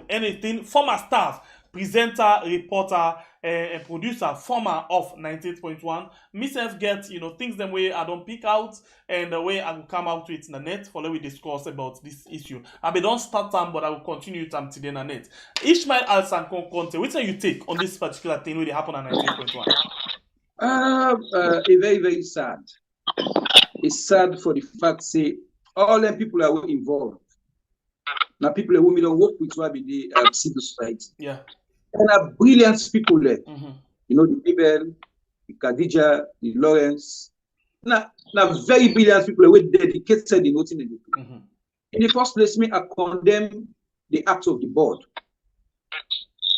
anything former staff. Presenter, reporter, and producer, former of 98.1. Myself get, things them way I don't pick out and the way I will come out with in the net for let we discuss about this issue. I don't start time, but I will continue time today in the net. Ishmael Al-Sankon Conte, which you take on this particular thing where they happen at 98.1? Very, very sad. It's sad for the fact say all them people are involved. Now people who we don't work with will be the civil society. Yeah. And are brilliant people there. The Bibel, the Khadija, the Lawrence. Now very brilliant people who dedicated in what they do. In the first place, I condemn the act of the board,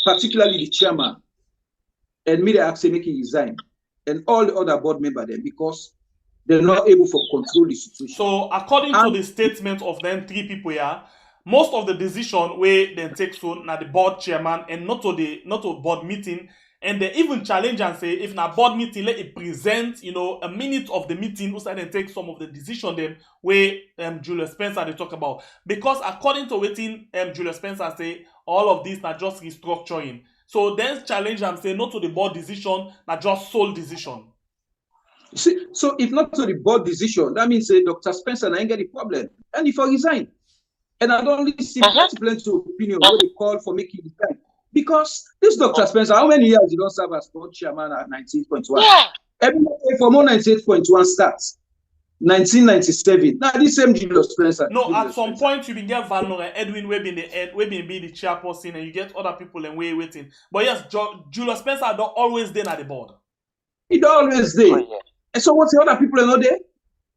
particularly the chairman, and me they ask him make him resign, and all the other board members there because they're not able to control the situation. So according to the statement of them three people here, most of the decision where they take so now the board chairman and not to board meeting, and they even challenge and say if na board meeting let it present a minute of the meeting who said they take some of the decision them where Julius Spencer they talk about because according to waiting Julius Spencer say all of this not just restructuring. So then challenge and say not to the board decision, not just sole decision. See, so if not to the board decision, that means Dr. Spencer ain't get the problem and if I resign. And I don't really see plenty of opinion when they call for making the time. Because this Dr. Spencer, how many years you don't serve as board chairman at 98.1? Yeah. Every from 98.1 starts. 1997. Now this same Julius Spencer. No, at some point you will get Van Loren, Edwin Webb in the head, Webb in be the chairperson, and you get other people and waiting. But yes, Julius Spencer don't always there at the board. He don't always there. And so what's the other people are not there?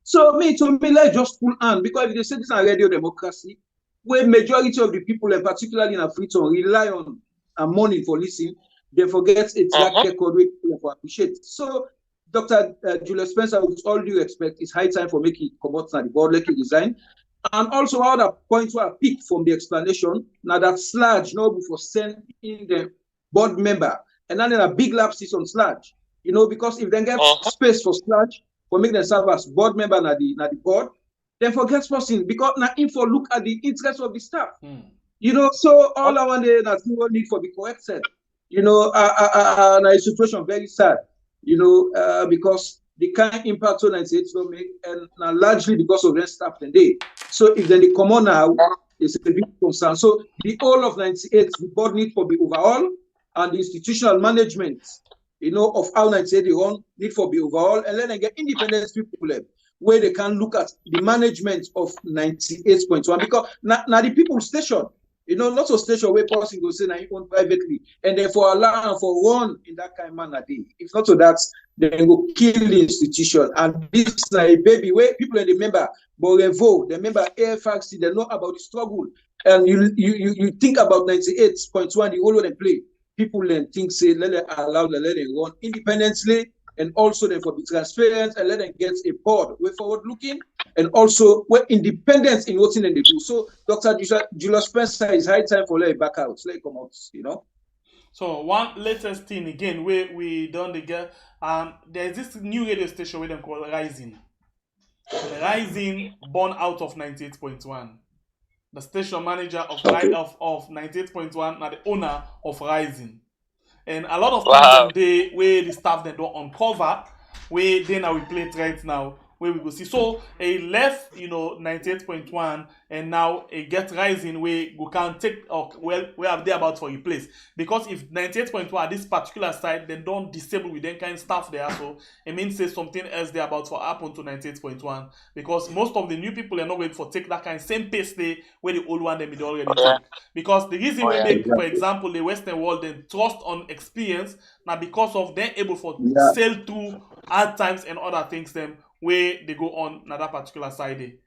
So to me, let's just pull on, because if they say this is a radio democracy, where majority of the people, and particularly in Africa, rely on money for listening, they forget it's that record we people appreciate. So Dr. Julius Spencer, with all due respect, it's high time for making it come out on the board, like he resign. And also other points were picked from the explanation. Now that Sludge, for sending the board member, and then a big lapses on Sludge, because if they get space for Sludge, for make them serve as board member na the board, then forget person, because now info look at the interest of the staff. So all I want that we need for the corrected. A situation very sad, because the kind impact on 98 don't make, and largely because of their staff today. So if then they come on now, it's a big concern. So the whole of 98, the board need for the overall, and the institutional management, of how 98 they run, need for the overall, and then they get independent people where they can look at the management of 98.1, because now the people station, lots of station where person go say now you own privately, and therefore allow for run in that kind of manner. If not so that, they go kill the institution. And this is a baby where people in the member, Borevo, the member AFRC, they know about the struggle. And you think about 98.1, the role they play. People then think, say, let them allow them, let them run independently, and also then for be transparent, and let them get a board, way forward looking, and also we're independent in what they do. So Dr. Julius Spencer, is high time for let it back out, let it come out, So one latest thing again, where we done the get, there's this new radio station where they call Rising. Rising born out of 98.1. The station manager of 98.1 and the owner of Rising. And a lot of times where the staff they don't uncover, where they now we play it right now, where we go see. So a left, 98.1, and now a get Rising where we can take where are they about for replace. Because if 98.1 at this particular side, then don't disable with them kind of stuff there. So it means say something else there about for happen to 98.1. Because most of the new people are not waiting for take that kind of same pace there where the old one them is already take. Because the reason we make, for example, the Western world then trust on experience, now because of them able for sell through hard times and other things them where they go on that particular side.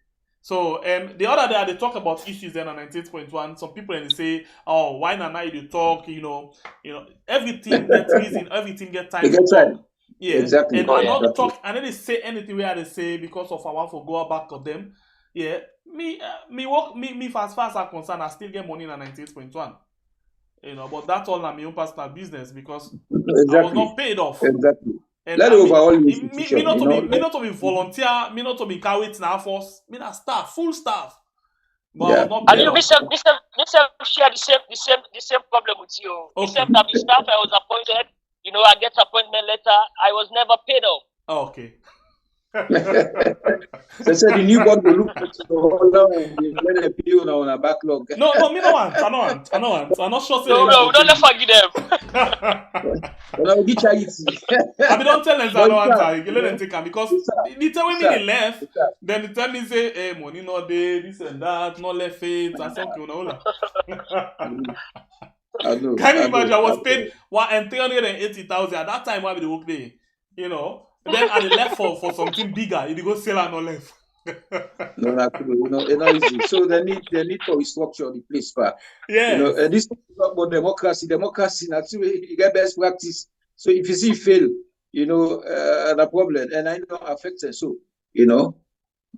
So the other day they talk about issues then on 98.1. Some people and they say, oh, why not now you talk, everything gets reason, everything get time to talk. Yeah, exactly. And I not talk, and then they say anything where they say because of I want to go back to them. Yeah, me as far as I'm concerned, I still get money in 98.1. But that's all my own personal business because I was not paid off. Exactly. And let overall me not to be volunteer, me not to be carried in our force, me not staff, full staff. But I was not paid off. This share the same problem with you. Okay. Except that the staff I was appointed, I get appointment letter, I was never paid off. Oh, okay. They said the new board will look at the whole and appeal on a backlog. No, me no want. I don't want. I'm not sure. No, don't let forget them. Well, I'll get you. I mean, don't tell them I don't want to. Let them take them because the time when me left, then the tell me say, hey, money not there, this and that, not left it, and something. I know. Can you imagine? I was paid 380,000 at that time. Why the work day? Then I left for something bigger. You go sell and not left. No, it's not easy. So they need to restructure the place for. Yeah. This is about democracy. Democracy, that's you get best practice. So if you see fail, the problem, and I know affected. So I know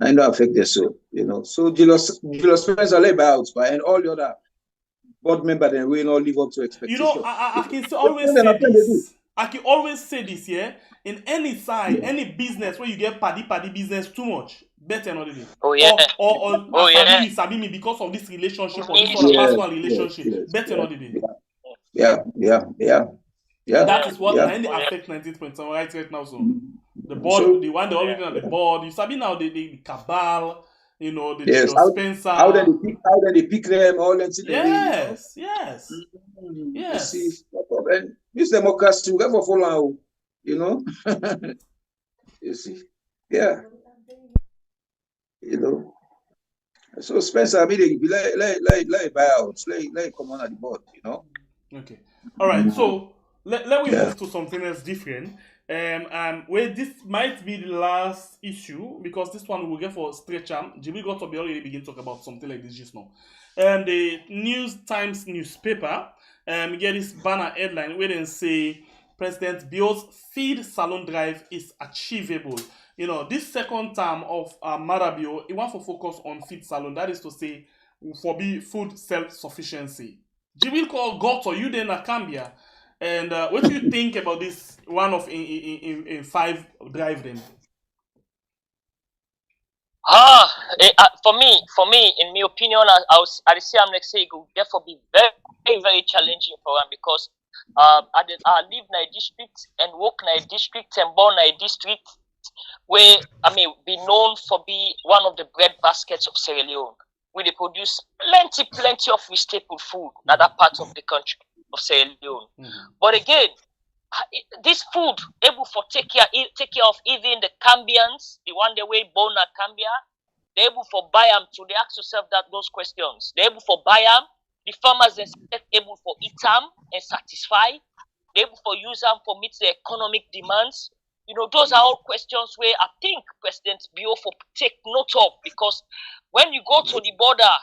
affected. So so Julius Spencer lay out, and all the other board members then will not live up to expectations. I can always say this. I can always say this, yeah. In any side, any business where you get paddy business too much, better not do it. Oh yeah. Or sabi me because of this relationship or this personal relationship, better not do it. Yeah. That is what mainly affect 19.7 right now. So the board, the one they already on the board. You sabi now the cabal. The Spencer. How they pick them, all them. Yes. See, and this democracy, we ever follow, you see, yeah, So Spencer, I mean, let buy out, let come on at the board, Okay, all right. So let me move to something else different. Where this might be the last issue because this one we'll get for straight jam. Jibril got to be already begin to talk about something like this just now. The News Times newspaper get this banner headline where they say President Bio's feed salon drive is achievable. You know, this second term of Marabio, he wants to focus on feed salon. That is to say, for be food self-sufficiency. Jibril call Goto, you then Akambia. And what do you think about this one of in 5 drive them? For me, in my opinion, I say I'm next say it will therefore be very, very, very challenging for him because I live in a district and work in a district and born in a district where be known for be one of the bread baskets of Sierra Leone, where they produce plenty of staple food in that part of the country of Sierra Leone. But again, this food able for take care of even the Cambians, the one the way born at Cambia, they're able for buy them to they ask yourself those questions. They're able for buy them, the farmers are able for eat them and satisfy, they're able for use them for meet the economic demands. You know, those are all questions where I think President Bio for take note of because when you go to the border,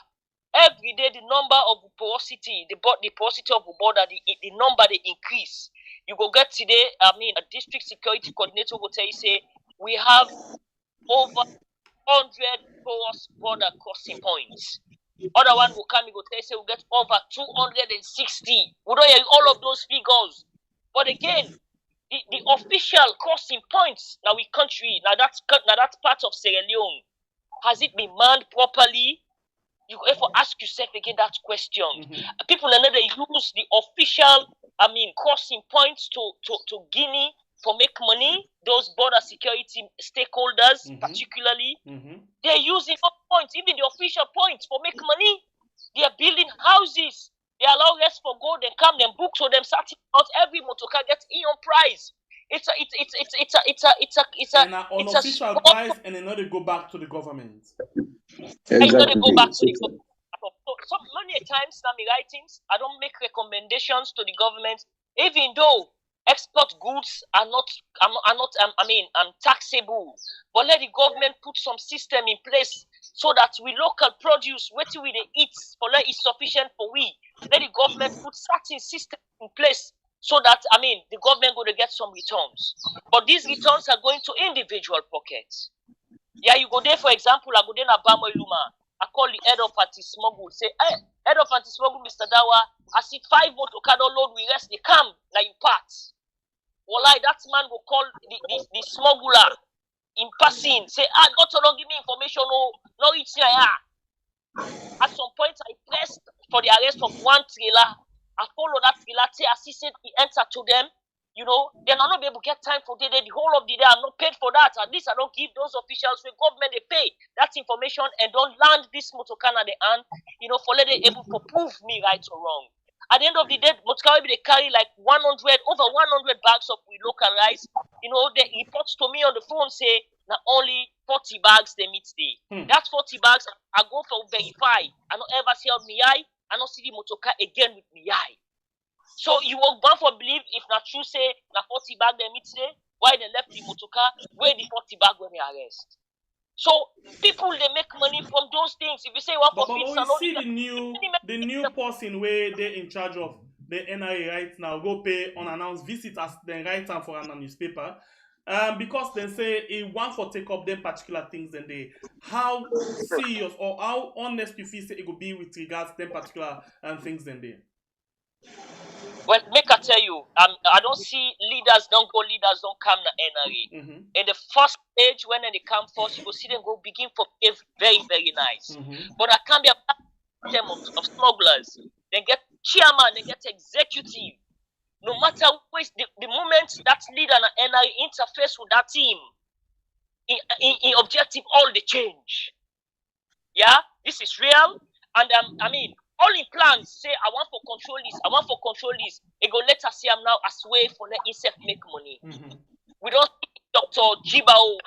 every day the number of porosity, the porosity of the border, the number they increase. You go get today, a district security coordinator will tell you, say, we have over 100 porous border crossing points. Other one will come, you go tell you, say, we get over 260. We don't hear all of those figures. But again, the official crossing points now we country, now that's part of Sierra Leone. Has it been manned properly? You have to ask yourself again that question. People are not use the official, crossing points to Guinea for make money. Those border security stakeholders, particularly, they're using points, even the official points, for make money. They are building houses. They allow rest for gold and come them book so them starting out every motorcar gets on price. It's an unofficial price and another go back to the government. Exactly. Go back to the government. So many times now my writings, I don't make recommendations to the government, even though export goods are not taxable. But let the government put some system in place so that we local produce what we they eat for let is sufficient for we. Let the government put certain system in place so that the government going to get some returns. But these returns are going to individual pockets. Yeah, you go there, for example, I go there na Bamo Iluma. I call the head of anti-smuggle, say, hey, head of anti-smuggle, Mr. Dawa, I see 5 motor load, we rest, they come, like you parts. Walai, that man will call the smuggler in passing, say, got to give me information, no, it's here. At some point, I pressed for the arrest of one trailer. I follow that trailer, say, assisted, he entered to them. You know, then I'll not be able to get time for the day. The whole of the day, I'm not paid for that. At least I don't give those officials with government, they pay that information and don't land this motorcar at the end, for let them able to prove me right or wrong. At the end of the day, motorcar they carry like over 100 bags of we local rice. They report to me on the phone, say, not only 40 bags they meet day. That 40 bags, I go for verify. I don't ever see out me eye. I don't see the motorcar again with me eye. So you will bound for believe if not true say na 40 bag they meet today, why they left the motorcar, where the 40 bag when they arrest. So people they make money from those things. If you say what for we see the new person where they in charge of the NRA right now go pay unannounced visit as they write time for a newspaper. Because they say it want for take up them particular things and they how serious or how honest you feel say it could be with regards to them particular things then they. Well, make I tell you, I don't see leaders don't come na NRA. In the first stage, when they come first, you will see them go begin for very, very nice. But I can't be a them of smugglers. They get chairman, they get executive. No matter what, the moment that leader na NRA interface with that team, in objective, all the change. Yeah, this is real, and all in plans say I want for control this. It go let us see him now as way for let himself make money. We don't see Dr. Jibao.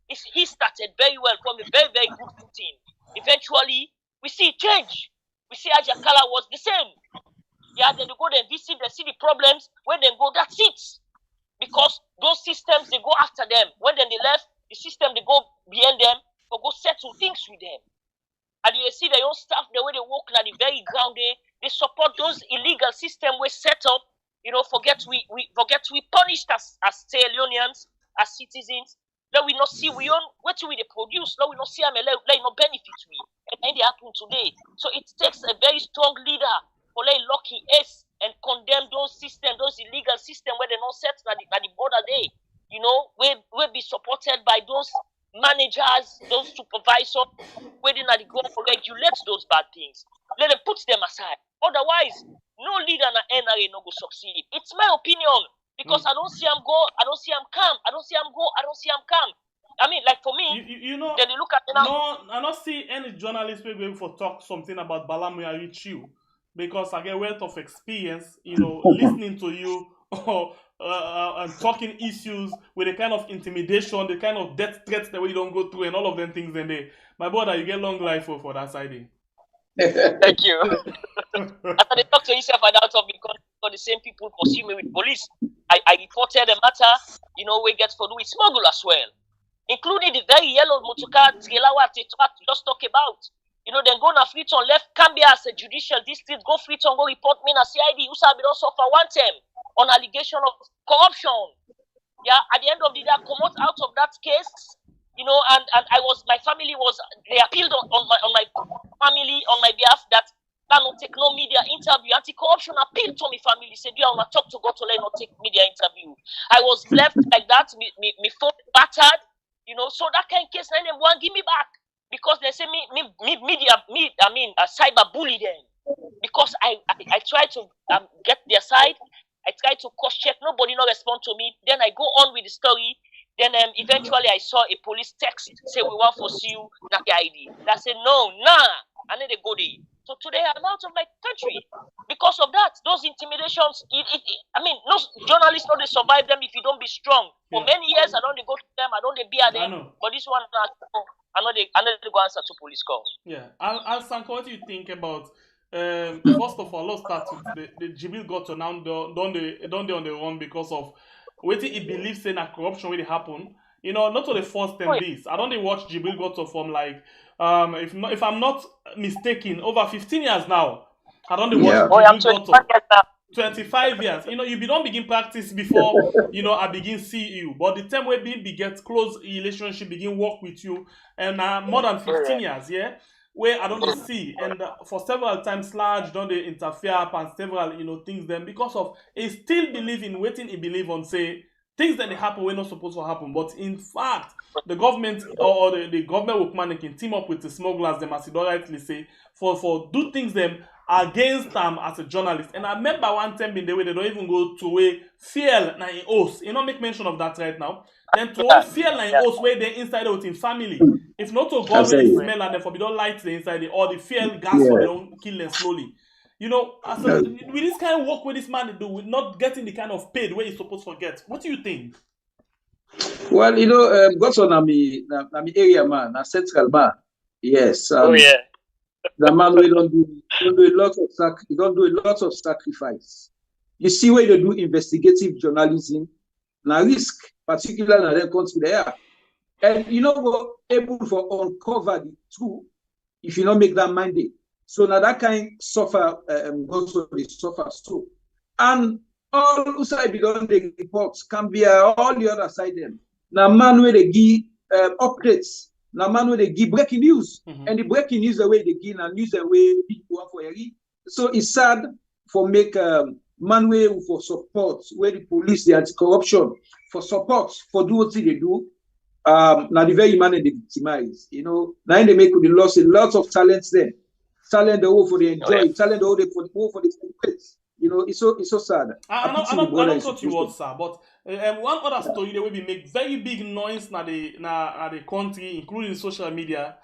He started very well from a very, very good footing. Eventually, we see change. We see Ajakala was the same. Yeah, then they go and visit, they see the problems. When they go, that's it. because those systems, they go after them. When then they left, the system, they go behind them, or go settle things with them. And you see their own staff, the way they work at the very ground, they support those illegal system we set up. You know, forget we punished as Leonians, as citizens. Now we not see we own what we they produce. Now we not see like no benefit we. And then they happen today. So it takes a very strong leader for like lucky us and condemn those systems, those illegal systems where they not set at the border day. You know, will be supported by those managers, those supervisors, waiting at the go for regulate those bad things. Let them put them aside. Otherwise, no leader in the NRA no go succeed. It's my opinion. Because I don't see him go, I don't see him come, I don't see him go, I don't see him come. I mean, like for me, you know, then they look at me now. No, I don't see any journalist will be able to talk something about Balamuya reach you, because I get wealth of experience, you know, listening to you or and talking issues with the kind of intimidation, the kind of death threats that we don't go through, and all of them things. And they, my brother, you get long life for that side. Thank you. After they talk to yourself and out of because the same people pursue me with police. I reported the matter, you know, we get for doing smuggle as well, including the very yellow motorcar trailer what they just talk about. You know, then go na Freetown left Cambia as a judicial district, go Freetown, go report me na CID, Usabi don't suffer one term on allegation of corruption. Yeah, at the end of the day, I come out of that case, you know, and my family was, they appealed on my family, on my behalf that not take no media interview. Anti-corruption appealed to my family, said, you want to talk to God to let not take media interview. I was left like that, me phone battered, you know, so that kind of case, then they want give me back. Because they say I cyber bully them. Because I try to get their side, I try to cross check, nobody no respond to me. Then I go on with the story. Then eventually I saw a police text say we want to see you, not the ID. I said no, I need to go there. So today I'm out of my country because of that. Those intimidations. I mean, no journalists don't survive them if you don't be strong. For many years I don't go to them, I don't be at them. But this one I know they go answer to police calls. Yeah, Al Sanko, what do you think about? First of all, let's start with the Jibril got to now don't they on the run because of what he believes in a corruption will happen. You know, not to the first time this. I don't watch Jibril Goto from like if I'm not mistaken, over 15 years now. I don't watch Jibril Goto. 25 years. You know, you don't begin practice before, you know, I begin see you. But the time where we get close relationship, begin work with you, and more than 15 years, yeah, where I don't see, and for several times, large don't they interfere and several, you know, things then because of he still believe in waiting, he believe on say things that they happen were not supposed to happen. But in fact, the government or the government workman can team up with the smugglers, them as you don't rightly say, for do things them against them as a journalist. And I remember one time in the way they don't even go to a fear na in host. You know, make mention of that right now. Then to all fear na in host where they inside out in family. If not to government smell and therefore we don't light the inside or the fear gas for they don't kill them slowly. You know, with this kind of work where this man do with not getting the kind of paid where he's supposed to get. What do you think? Well, you know, Godson na me area man, na central man. Yes. The man we don't do a lot of sacrifice. You see where they do investigative journalism, na risk, particularly in that country there. And you know we're able to uncover the truth if you don't make that mandate. So now that kind suffer also they suffer too. And all who side beyond the reports can be all the other side them. Now man where they give updates. Now man where they give breaking news. And the breaking news the way they give and news the way people want for you. So it's sad for make man way for support where the police, the anti-corruption for support for do what they do. Now the very man they victimize. You know, now they make the loss a lot of talents there. Talent the whole for the enjoy, talent the whole for the place. You know, it's so sad. I don't thought you was sir, but one other story that will be make very big noise na the country, including social media.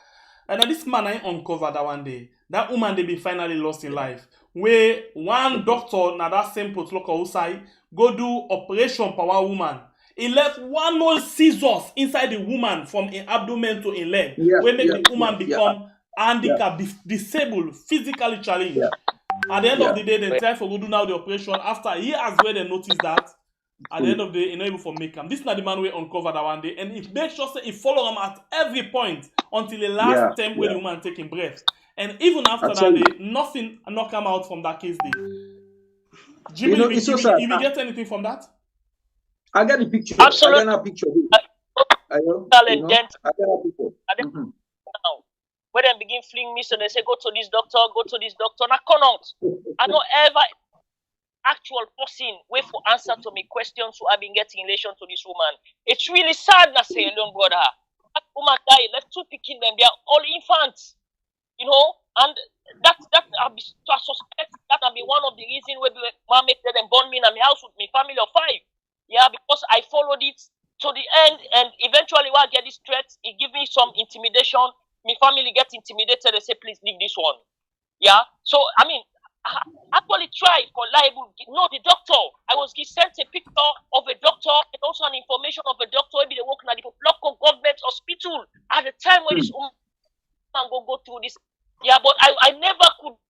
And this man I uncovered that one day. That woman they be finally lost in life. Where one doctor na that same local outside go do operation for one woman. He left one more scissors inside the woman from an abdomen to a leg. Where make the woman become handicapped, disabled, physically challenged. At the end of the day, they try for go do now the operation after years where they notice that At the end of the day, he not able for make him. This is not the man we uncover that one day, and it makes sure say he follow him at every point until the last time when the woman taking breath. And even after that day, nothing not come out from that case day. Jimmy, you get anything from that? I got the picture. Absolutely. I got a picture. I got a picture. Now, when they begin fling me, so they say, go to this doctor. And I cannot. I don't ever actual person wait for answer to me questions who I've been getting in relation to this woman. It's really sad, I say, alone, brother. That woman died, left 2 picking them, they are all infants. You know, and that I suspect that will be one of the reasons where my make them born me in my house with my family of 5. Yeah, because I followed it to the end, and eventually when I get this threat, it give me some intimidation. My family get intimidated. They say, please leave this one. Yeah. So I mean, I actually tried for liable. No, the doctor. I was sent a picture of a doctor and also an information of a doctor. Maybe they work at the local government hospital at the time when this woman go through this. Yeah, but I never could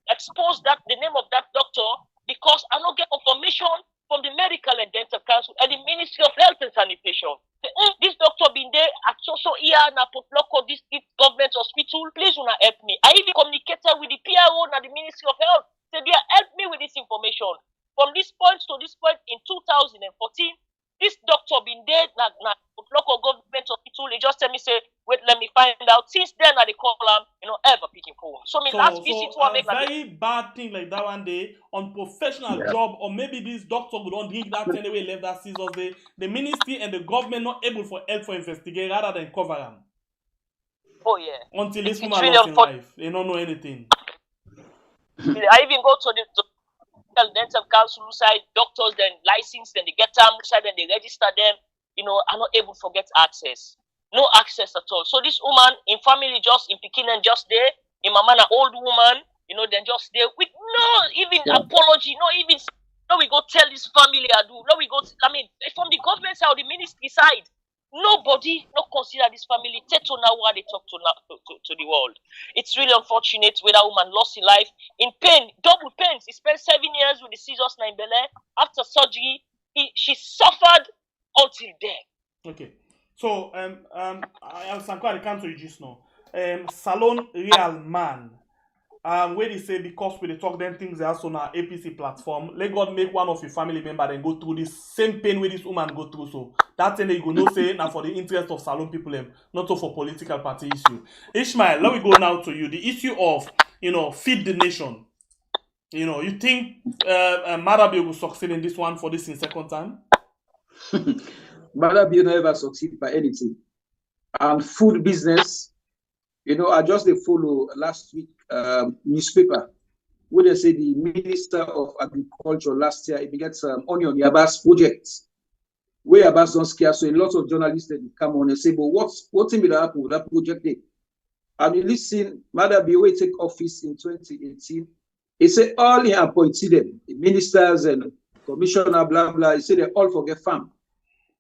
expose the name of that doctor because I don't get confirmation from the Medical and Dental Council and the Ministry of Health and Sanitation. This doctor been there at so here na local district government hospital. Please wanna help me. I even communicated with the PRO and the Ministry of Health. They help me with this information. From this point to this point in 2014, this doctor been there na local government hospital. They just tell me say, wait, let me find out. Since then, I they call them, ever picking phone. So last visit a very bad thing like that one day, unprofessional job, or maybe this doctor would not drink that anyway, left that scissors day. The ministry and the government not able for help for investigate rather than cover them. Oh yeah. Until this woman lost in life, they don't know anything. I even go to the dental council side, doctors then license, then they get them side, then they register them. Are not able to get access. No access at all. So this woman in family just in Pekin and just there, in my man an old woman, then just there with no even apology, no we go tell this family I do. No we go from the government side or the ministry side, nobody not consider this family to now what they talk to the world. It's really unfortunate when that woman lost her life in pain, double pain. She spent 7 years with the scissors in Bele. After surgery, she suffered until death. Okay. So I'm quite come to you just now. Salon Real Man. Where they say because we talk them things also on our APC platform, let God make one of your family member then go through this same pain where this woman go through. So that thing you go no say now for the interest of Salon people, not so for political party issue. Ishmael, let me go now to you. The issue of feed the nation. You think Marabi will succeed in this one for this in second time? Marabi never succeed by anything. And food business, I just follow last week newspaper where they say the Minister of Agriculture last year he began some onion Yabas projects where Yabas don't scare. So a lot of journalists they come on and say, but what's in happen with that project there? And you listen, Marabi will take office in 2018. He said all he appointed them, the ministers and commissioner, blah blah. He said they all forget farm.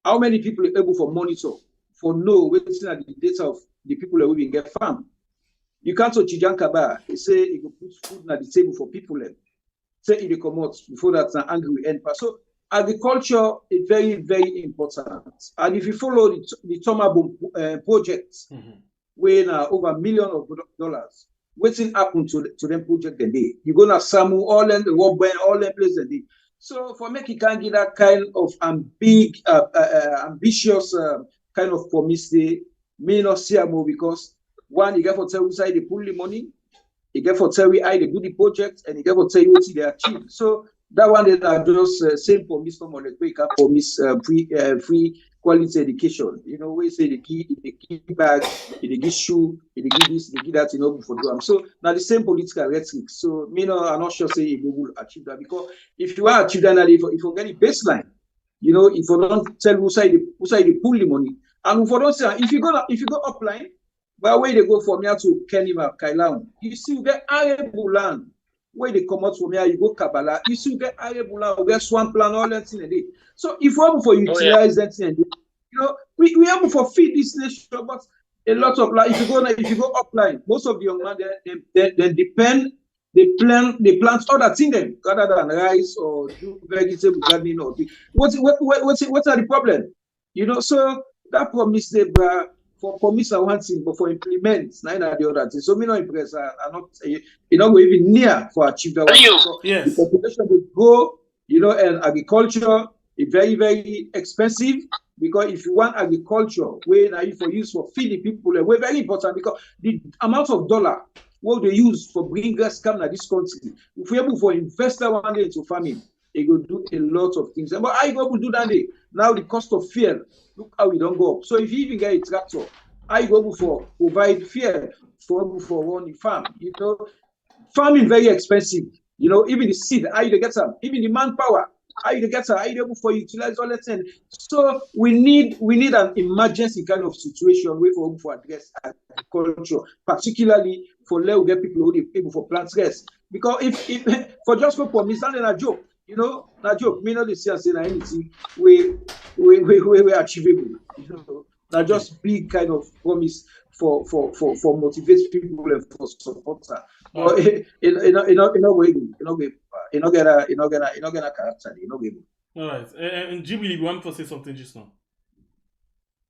How many people are able for monitor for waiting at the data of the people that will get farm? You can't touch Chijankaba. He say he will put food at the table for people. Say he come out before that an angry end. So agriculture is very, very important. And if you follow the Tomabom project, where over $1 million waiting happen to them project the day. You're gonna Samu all them the work all them place the day. So for me, you can't get that kind of ambitious kind of promise. Me not see more because one, you get for tell you side they pull the money, you get for tell you how they do the project, and you get for tell you what they achieve. So that one they are just same promise from the quick promise free quality education. We say the key bag, they give shoe, they give this, they give that, for them. So now the same political rhetoric. So I'm not sure say they will achieve that because if you are achieve that, if you get the baseline, if you don't tell who side they pull the money, and if you don't say if you go upline, well where they go from here to Kenima, Kailan, you still get arable land. Where they come out from here, you go Kabbalah, you still get arable land, you get swamp land, all that thing a day. So if we're able for utilize that thing, we able for feed this nation, but a lot of if you go upline, most of the young men they depend they plant other things then rather than rice or do vegetable gardening or what's the problem? You know, so that promise they for promise are one thing, but for implement nine are the other thing. So me not impressed are not even near for achieve that one. So Yes. the population will grow, you know, and agriculture is very, very expensive. Because if you want agriculture, where now you for use for feeding people, we're very important because the amount of dollar what they use for bringing gas come to this country, if we're able for investor one day into farming, they go do a lot of things. But how you go to do that day? Now the cost of fuel, look how we don't go up. So if you even get a tractor, how you go for provide fuel for one farm? You know, farming very expensive. You know, even the seed, how you get some, even the manpower. How you get how you able for utilize all that thing. So we need an emergency kind of situation where for address agriculture, particularly for let get people who are able for plant rest. Because if for just for promise, that's a joke, you know, not joke. Me not the say anything we achievable, you know, not just big kind of promise for motivate people and for support. But you know get a character, you know get. All right. And Ghibli, you want to say something just now?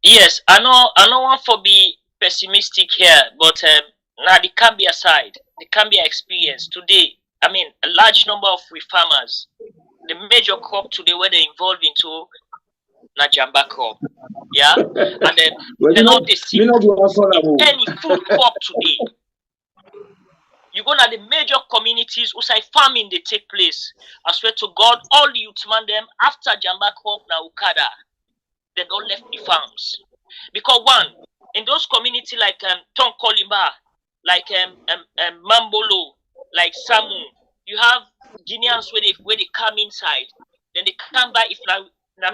Yes, I know want for be pessimistic here, but now they can be aside. They can be experience today. I mean, a large number of we farmers, the major crop today where they involved into na jamba crop, yeah, and then Well, they not they see any any food crop today. You go to the major communities who say farming they take place. I swear to God, all the youth man them after jamba crop na ukada, they don't left the farms. Because one, in those communities like Tonkolimba, like Mambolo, like Samu, you have Guineans where they come inside, then they come by where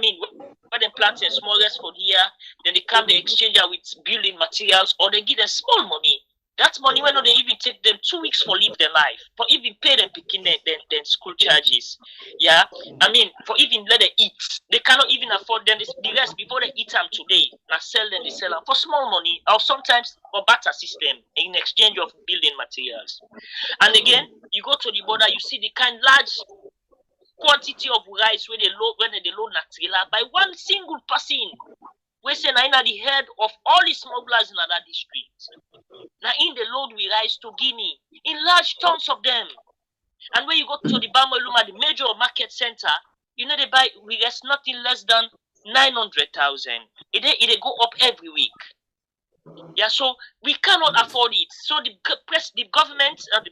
they plant in smallest for the year, then they come they exchange with building materials or they give them small money. That money when they even take them 2 weeks for live their life, for even pay them picking them school charges. Yeah, I mean for even let them eat, they cannot even afford them the rest before they eat them today. Now sell them, they sell them for small money or sometimes for barter system in exchange of building materials. And again, you go to the border, you see the kind large quantity of rice when they load na trailer by one single person. We say na the head of all the smugglers in that district. Now in the load we rice to Guinea in large tons of them. And when you go to the Bamaluma, the major market center, you know they buy we get nothing less than 900,000. It go up every week. Yeah, so we cannot afford it. So the government the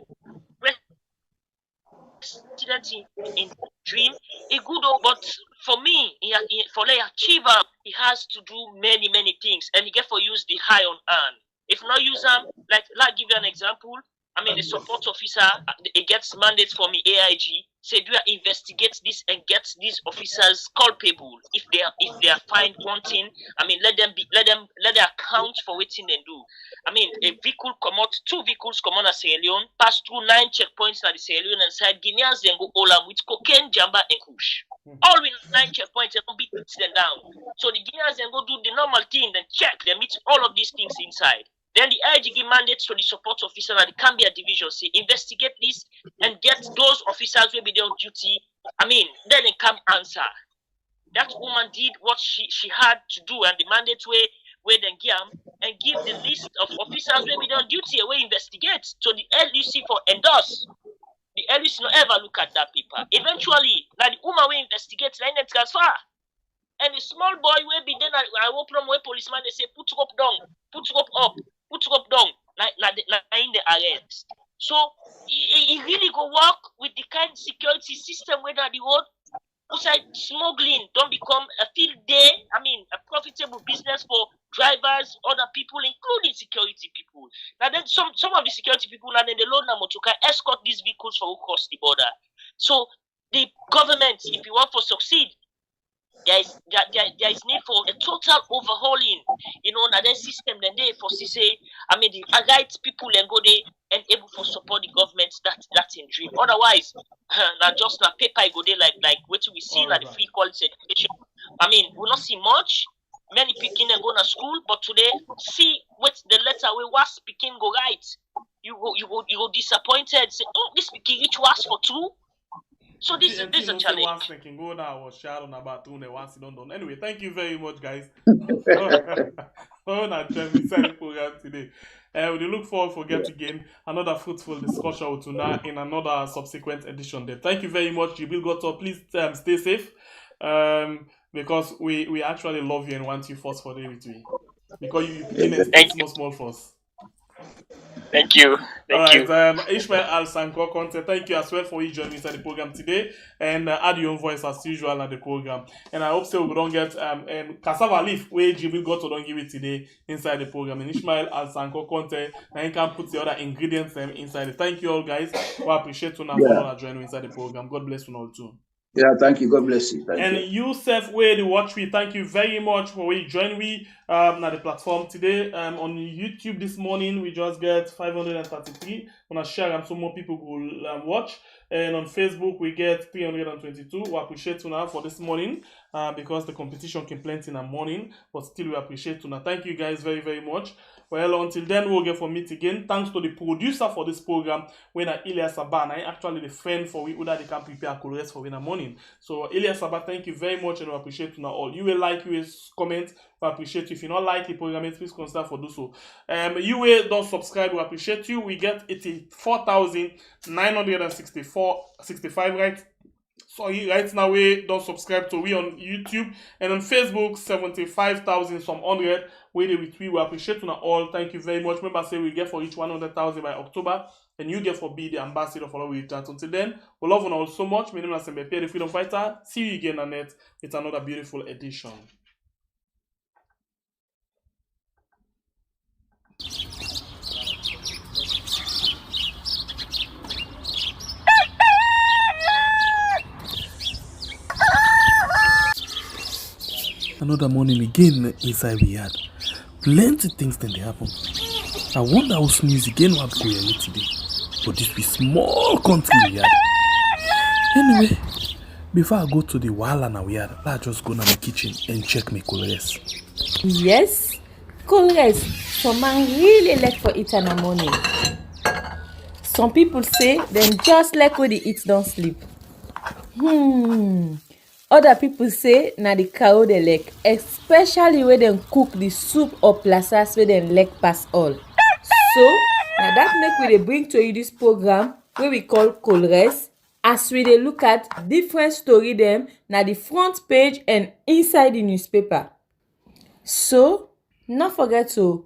president in dream a good but for me for like achiever he has to do many things and he get for use the high on hand. If not use them, like give you an example. I mean, the support officer it gets mandates from the AIG. Say, do you investigate this and get these officers culpable if they are found wanting? I mean, let them account for what they do. I mean, two vehicles come on at Sierra Leone, pass through 9 checkpoints at the Sierra Leone and side. Guineans then go all with cocaine, jamba, and kush. All with 9 checkpoints and don't beat them down. So the Guineans then go do the normal thing, then check, they meet all of these things inside. Then the IG give mandates to the support officer at the Cambia division, say investigate this and get those officers will be there on duty. I mean, then they come answer. That woman did what she had to do, and the mandate where then give and give the list of officers will be there on duty and we investigate. So the LUC for endorse. The LUC no ever look at that paper. Eventually, now the woman will investigate, then transfer. And the small boy will be then I will from where policeman they say put up down, put up down, in the arrest. So he really go work with the kind of security system where the road outside smuggling don't become a field day. I mean a profitable business for drivers, other people, including security people. Now then some of the security people now then the load na motoka escort these vehicles for across the border. So the government, if you want to succeed, there is need for a total overhauling, you know, na that system then they for say, I mean the right people and go there and able to support the government that's in dream. Otherwise, not just na paper go there like what we see na the free quality education. I mean, we not see much. Many picking and go to school, but today see what the letter we was speaking go right. You go disappointed. Say, oh, this pikin reach was for two. So this is a challenge. Once they can go now or share on about two and once you don't. Anyway, thank you very much, guys. Not joining the program today. We look forward for getting again another fruitful discussion with Tuna in another subsequent edition. There. Thank you very much, Jibril Goto. Please stay safe, because we actually love you and want you first for the with me, because you begin small for us. Thank you. Thank you. Ishmael Al-Sanko Conte, thank you as well for you joining inside the program today and add your own voice as usual at the program. And I hope so we don't get cassava leaf where Jibril got to don't give it today inside the program. And Ishmael Al-Sanko Conte, now you can put the other ingredients inside it. Thank you all, guys. We appreciate you now for joining inside the program. God bless you all too. Yeah, thank you. God bless you. Thank you. Yourself, where the watch me, thank you very much for where you join me on the platform today. On YouTube this morning, we just get 533. I'm gonna share and so more people will watch. And on Facebook, we get 322. We appreciate you now for this morning because the competition came plenty in the morning, but still we appreciate you now. Thank you guys very, very much. Well, until then, we'll get for meet again. Thanks to the producer for this program, when Elias Sabah, I actually the friend for we that they can prepare colors for in the morning. So, Elias Sabah, thank you very much and we appreciate you now all. You will like, you will comment, we appreciate you. If you not like the program, please consider for do so. You will don't subscribe, we appreciate you. We get 84,965 right. Sorry, right now we don't subscribe to we on YouTube and on Facebook 75,000 some 100. We appreciate you all. Thank you very much. Remember, say we get for each 100,000 by October, and you get for be the ambassador for our chat. Until then, we love you all so much. My name is Sembe, the Freedom Fighter. See you again on net with another beautiful edition. Another morning again inside we had plenty things then they happen. I wonder how sneeze again what go here today. But this be small country we had. Anyway, before I go to the wahala now we had, I just go to my kitchen and check my colors. Yes, colors. Some man really like for eat in the morning. Some people say them just like when they eat don't sleep. Other people say na the cow they like, especially when they cook the soup or plasas where they like pass all. So now that make we dey bring to you this program where we call Colres, as we dey look at different story them na the front page and inside the newspaper. So not forget to